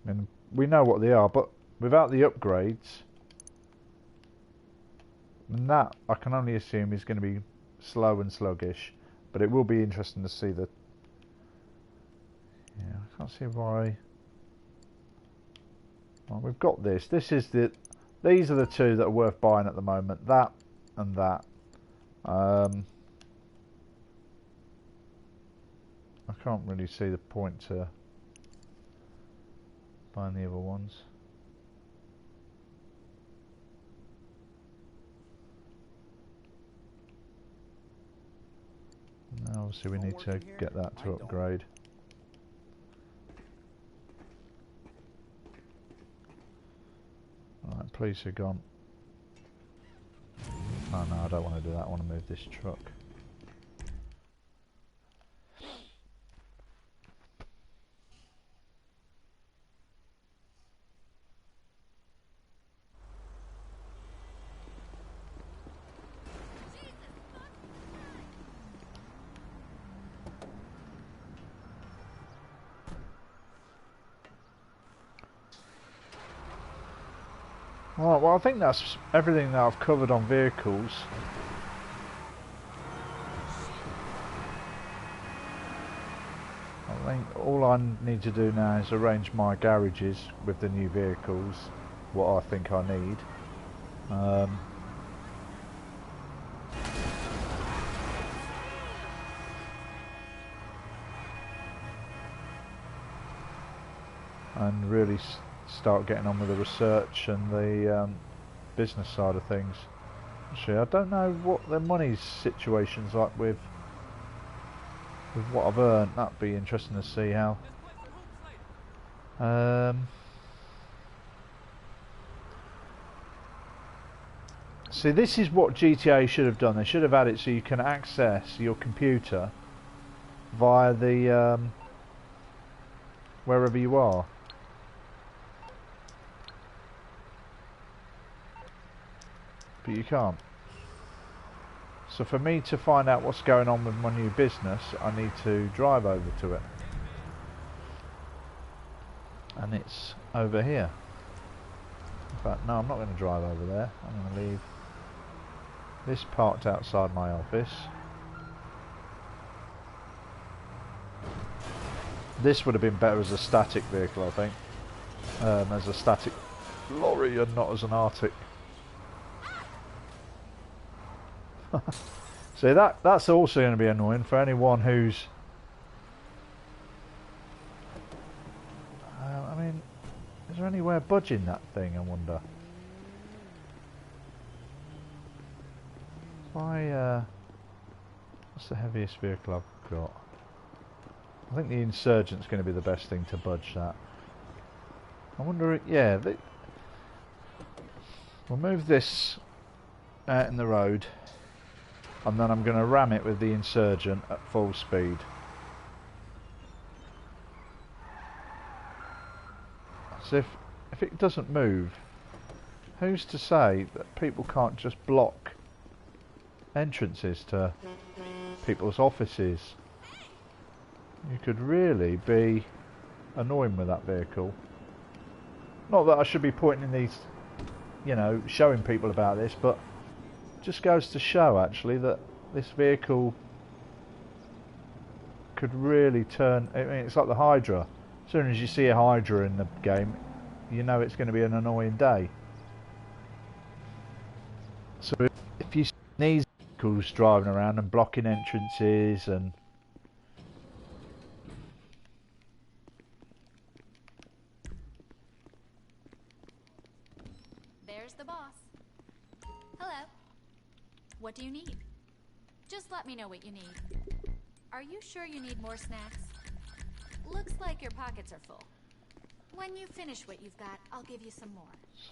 I mean, we know what they are, but without the upgrades, and that I can only assume is going to be slow and sluggish, but it will be interesting to see the... Yeah, I can't see why... Well, we've got this. This is the... These are the two that are worth buying at the moment. That and that. I can't really see the point to buying the other ones. Now obviously we need to get that to upgrade. Right, Police are gone. Oh no, I don't want to do that. I want to move this truck. Right, well I think that's everything that I've covered on vehicles. I think all I need to do now is arrange my garages with the new vehicles, what I think I need. And really start getting on with the research and the business side of things. Actually, I don't know what the money situation's like with what I've earned. That'd be interesting to see how. See, this is what GTA should have done. They should have had it so you can access your computer via the wherever you are. But you can't. So for me to find out what's going on with my new business, I need to drive over to it. And it's over here. In fact, no, I'm not going to drive over there. I'm going to leave this parked outside my office. This would have been better as a static vehicle, I think. As a static lorry and not as an Arctic. See, that's also going to be annoying for anyone who's I mean, is there anywhere budging that thing, I wonder? What's the heaviest vehicle I've got? I think the Insurgent's going to be the best thing to budge that. I wonder, yeah, we'll move this out in the road. And then I'm going to ram it with the Insurgent at full speed. So if it doesn't move, who's to say that people can't just block entrances to people's offices? You could really be annoying with that vehicle. Not that I should be pointing these, you know, showing people about this, but just goes to show actually that this vehicle could really turn. I mean, it's like the Hydra. As soon as you see a Hydra in the game, you know it's going to be an annoying day. So if you see these vehicles driving around and blocking entrances and there's the boss. Hello. What do you need? Just let me know what you need. Are you sure you need more snacks? Looks like your pockets are full. When you finish what you've got, I'll give you some more.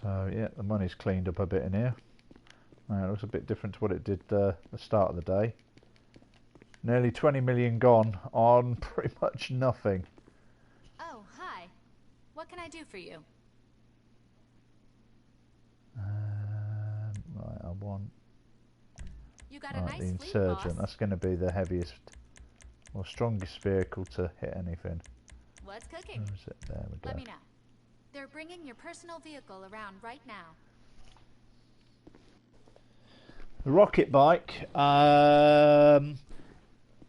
So yeah, the money's cleaned up a bit in here. It looks a bit different to what it did the start of the day. Nearly 20 million gone on pretty much nothing. Oh, hi. What can I do for you? Right, I want You got a nice the fleet, Insurgent. boss. That's going to be the heaviest or strongest vehicle to hit anything. What's cooking? Where is it? There we go. Let me know. They're bringing your personal vehicle around right now. The rocket bike.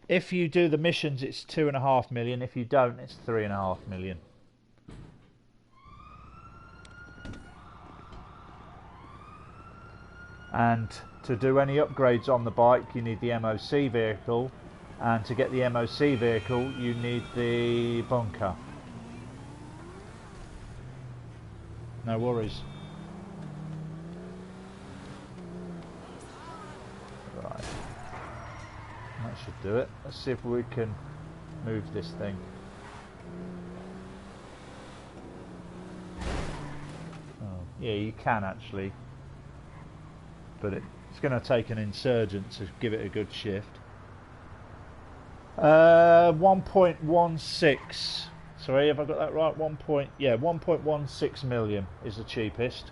If you do the missions, it's 2.5 million. If you don't, it's 3.5 million. And to do any upgrades on the bike, you need the MOC vehicle, and to get the MOC vehicle, you need the bunker. No worries. Right. That should do it. Let's see if we can move this thing. Oh, Yeah, you can actually. But it's going to take an insurgent to give it a good shift. 1.16. Sorry, have I got that right? 1.16 million is the cheapest.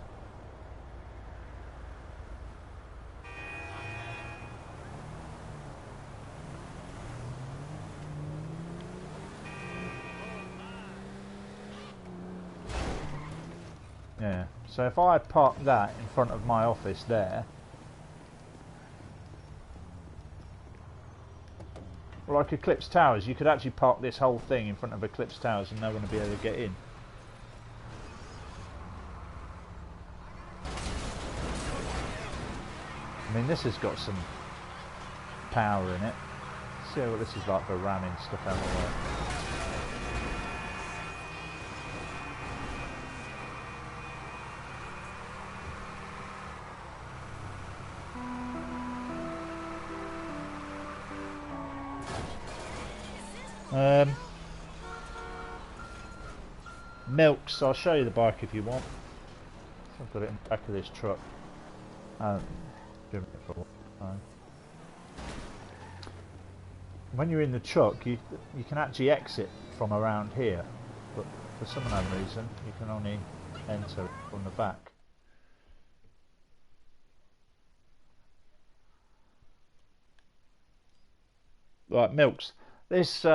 Yeah. So if I park that in front of my office there, like Eclipse Towers, you could actually park this whole thing in front of Eclipse Towers and no one would be able to get in. I mean, this has got some power in it. Let's see what this is like for ramming stuff out of the way. Milks, I'll show you the bike if you want. I've got it in the back of this truck. Driven it for a long time. When you're in the truck, you can actually exit from around here, but for some unknown reason, you can only enter from the back. Right, Milks. This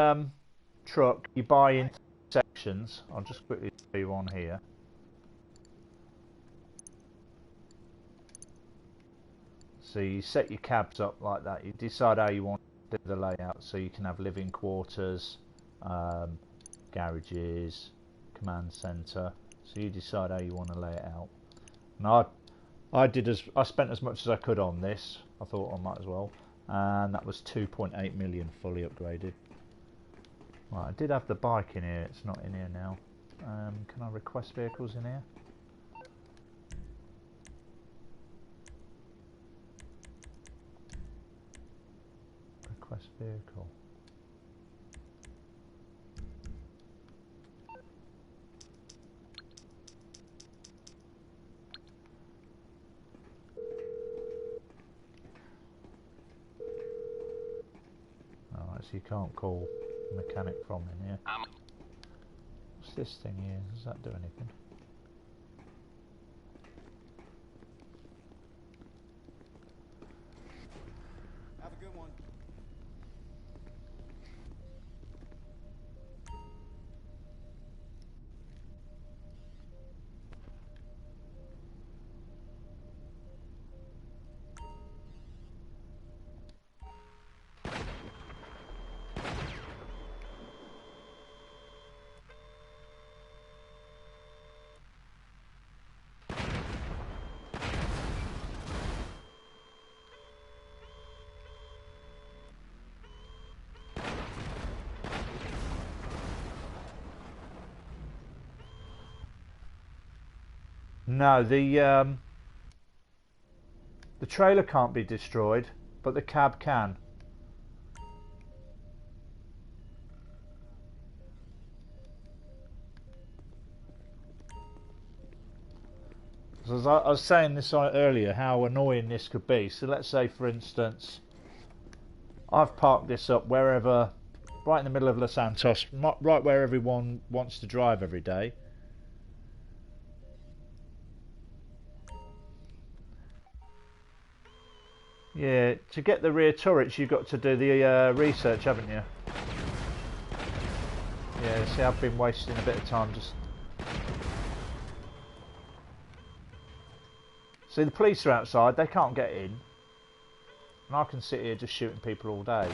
truck you buy in sections. I'll just quickly show you on here. So you set your cabs up like that. You decide how you want to do the layout. So you can have living quarters, garages, command centre. So you decide how you want to lay it out. And I spent as much as I could on this. I thought I might as well. And that was 2.8 million fully upgraded. Right, I did have the bike in here. It's not in here now. Can I request vehicles in here? Request vehicle. Alright, so you can't call a mechanic from in here. What's this thing here? Does that do anything? Have a good one. No, the trailer can't be destroyed, but the cab can. So as I was saying this earlier, how annoying this could be. So let's say, for instance, I've parked this up wherever, right in the middle of Los Santos, right where everyone wants to drive every day. Yeah, to get the rear turrets, you've got to do the research, haven't you? Yeah, see, I've been wasting a bit of time just... See, the police are outside, they can't get in. And I can sit here just shooting people all day.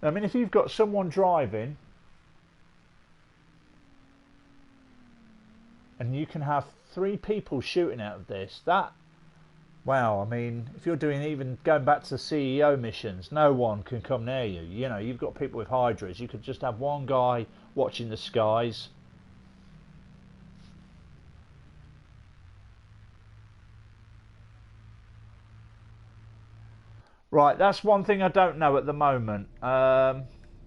I mean, if you've got someone driving and you can have 3 people shooting out of this, that, wow, I mean, if you're doing, even going back to the CEO missions, no one can come near you. You know, you've got people with hydras. You could just have one guy watching the skies. Right, that's one thing I don't know at the moment.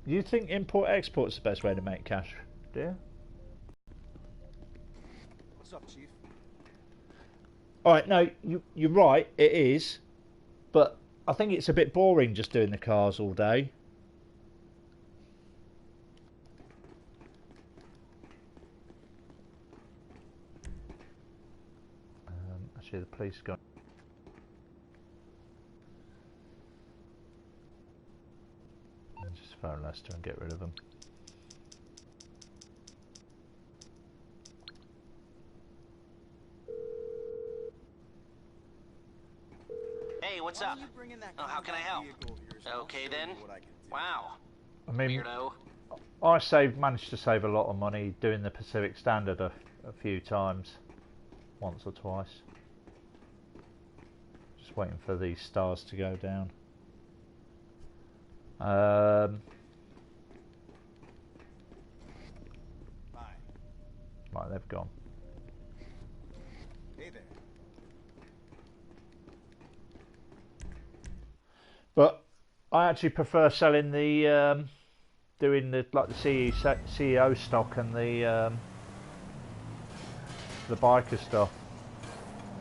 You think import-export's the best way to make cash, do you? What's up, Chief? Alright, no, you're right, it is. But I think it's a bit boring just doing the cars all day. Actually, the police got... Just phone Lester and get rid of them. Hey, what's up? Oh, how can I help? Okay then. Wow. I mean, Weirdo. I managed to save a lot of money doing the Pacific Standard a few times. Once or twice. Just waiting for these stars to go down. Right, they've gone. Hey there. But I actually prefer selling the doing the CEO stock and the biker stuff.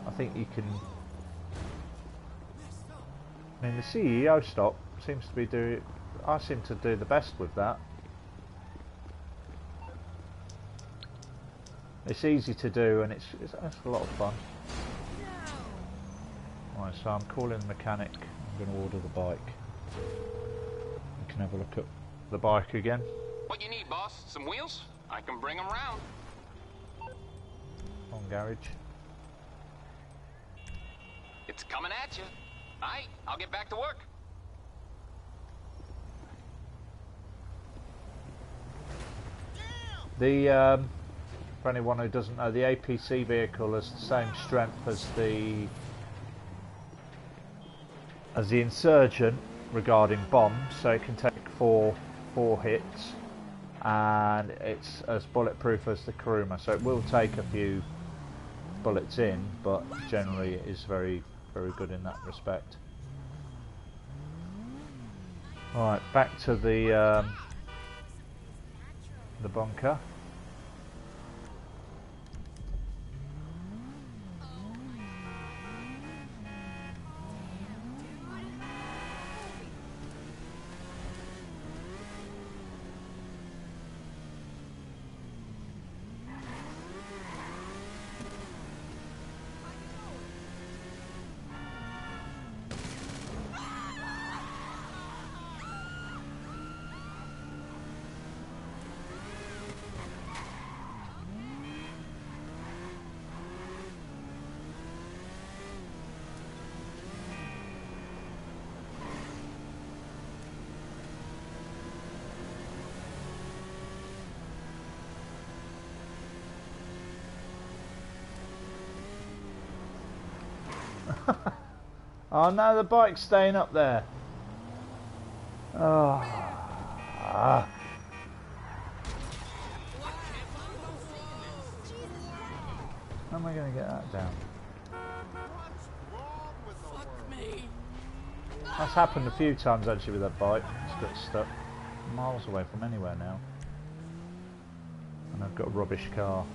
I think you can. I mean, the CEO stock seems to be doing. I seem to do the best with that. It's easy to do and it's a lot of fun. Right, so I'm calling the mechanic. I'm going to order the bike. You can have a look at the bike again. What you need, boss? Some wheels? I can bring them round. On garage. It's coming at you. Aight, I'll get back to work. The for anyone who doesn't know, the APC vehicle has the same strength as the Insurgent regarding bombs, so it can take four hits, and it's as bulletproof as the Kuruma, so it will take a few bullets in, but generally it is very, very good in that respect. Alright, back to the bunker. Oh no, the bike's staying up there. Oh. Ah. How am I going to get that down? That's happened a few times actually with that bike. It's got stuck miles away from anywhere now. And I've got a rubbish car.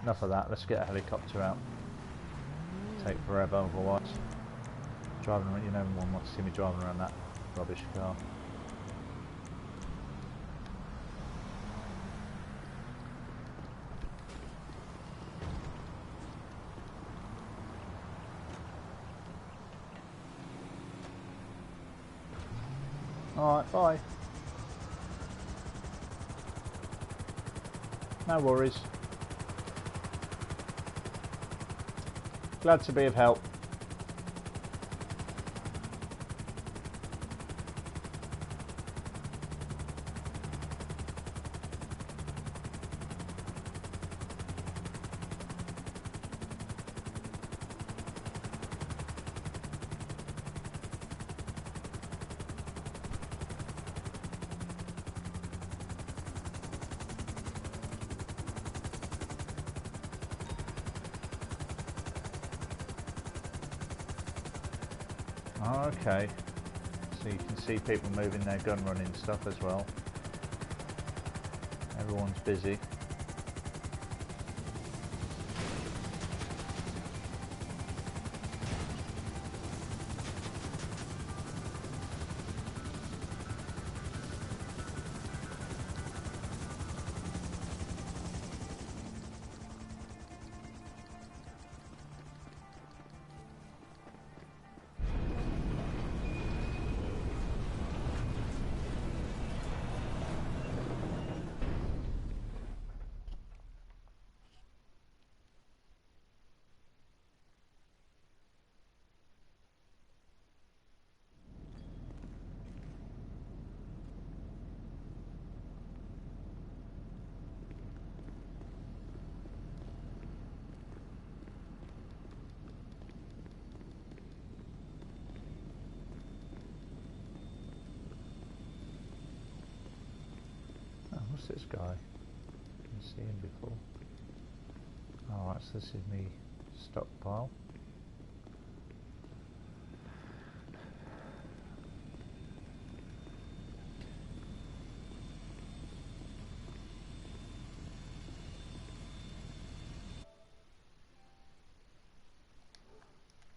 Enough of that, let's get a helicopter out. Take forever otherwise. Driving around, you know, one wants to see me driving around that rubbish car. Alright, bye. No worries. Glad to be of help. Okay. So you can see people moving their gun running stuff as well. Everyone's busy. What's this guy? Didn't see him before. Alright, so this is me stockpile.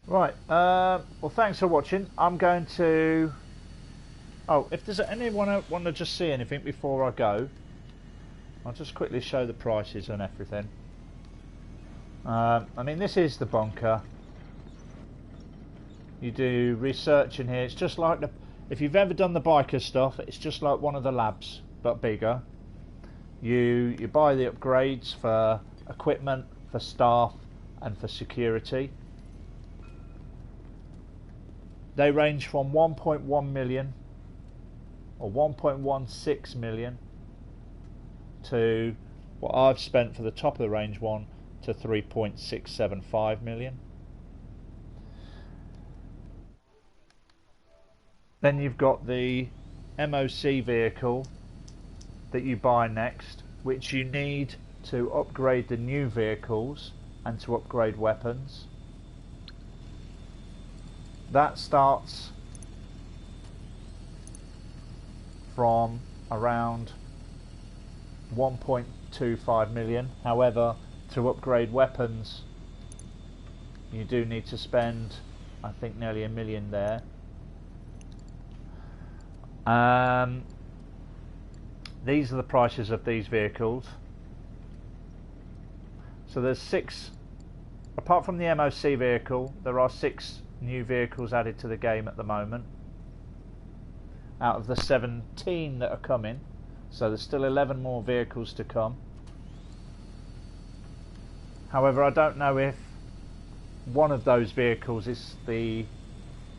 Right, well thanks for watching. I'm going to... Oh, if there's anyone want to just see anything before I go, I'll just quickly show the prices and everything. I mean, this is the bunker. You do research in here. It's just like if you've ever done the biker stuff, it's just like one of the labs, but bigger. You buy the upgrades for equipment, for staff, and for security. They range from 1.1 million or 1.16 million to what I've spent for the top of the range one to 3.675 million. Then you've got the MOC vehicle that you buy next, which you need to upgrade the new vehicles and to upgrade weapons. That starts from around 1.25 million. However, to upgrade weapons you do need to spend, I think, nearly $1 million there. These are the prices of these vehicles. So there's 6, apart from the MOC vehicle, there are 6 new vehicles added to the game at the moment out of the 17 that are coming. So there's still 11 more vehicles to come. However, I don't know if one of those vehicles is the...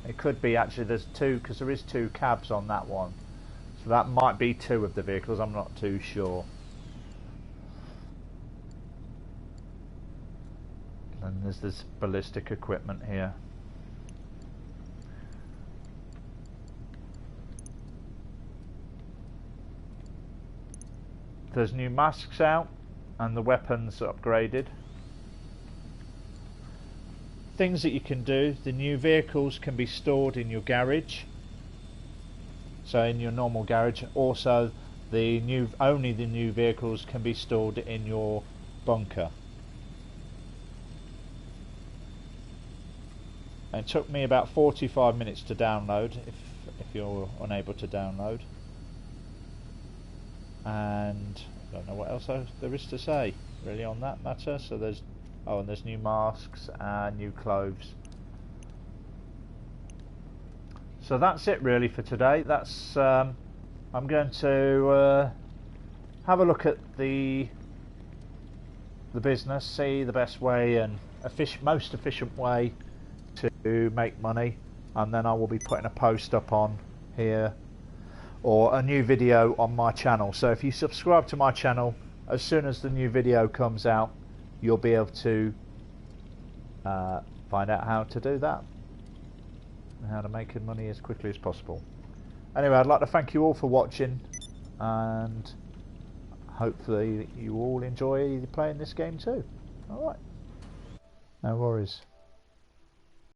It could be, actually, there's 2, because there is 2 cabs on that one. So that might be 2 of the vehicles, I'm not too sure. And there's this ballistic equipment here. There's new masks out and the weapons upgraded. Things that you can do: the new vehicles can be stored in your garage, so in your normal garage. Also, only the new vehicles can be stored in your bunker. It took me about 45 minutes to download, if you're unable to download. And I don't know what else there is to say really on that matter. So there's and there's new masks and new clothes. So that's it really for today. That's I'm going to have a look at the business, see the best way and most efficient way to make money, and then I will be putting a post up on here or a new video on my channel. So if you subscribe to my channel, as soon as the new video comes out, you'll be able to find out how to do that and how to make money as quickly as possible. Anyway, I'd like to thank you all for watching, and hopefully you all enjoy playing this game too. Alright, no worries.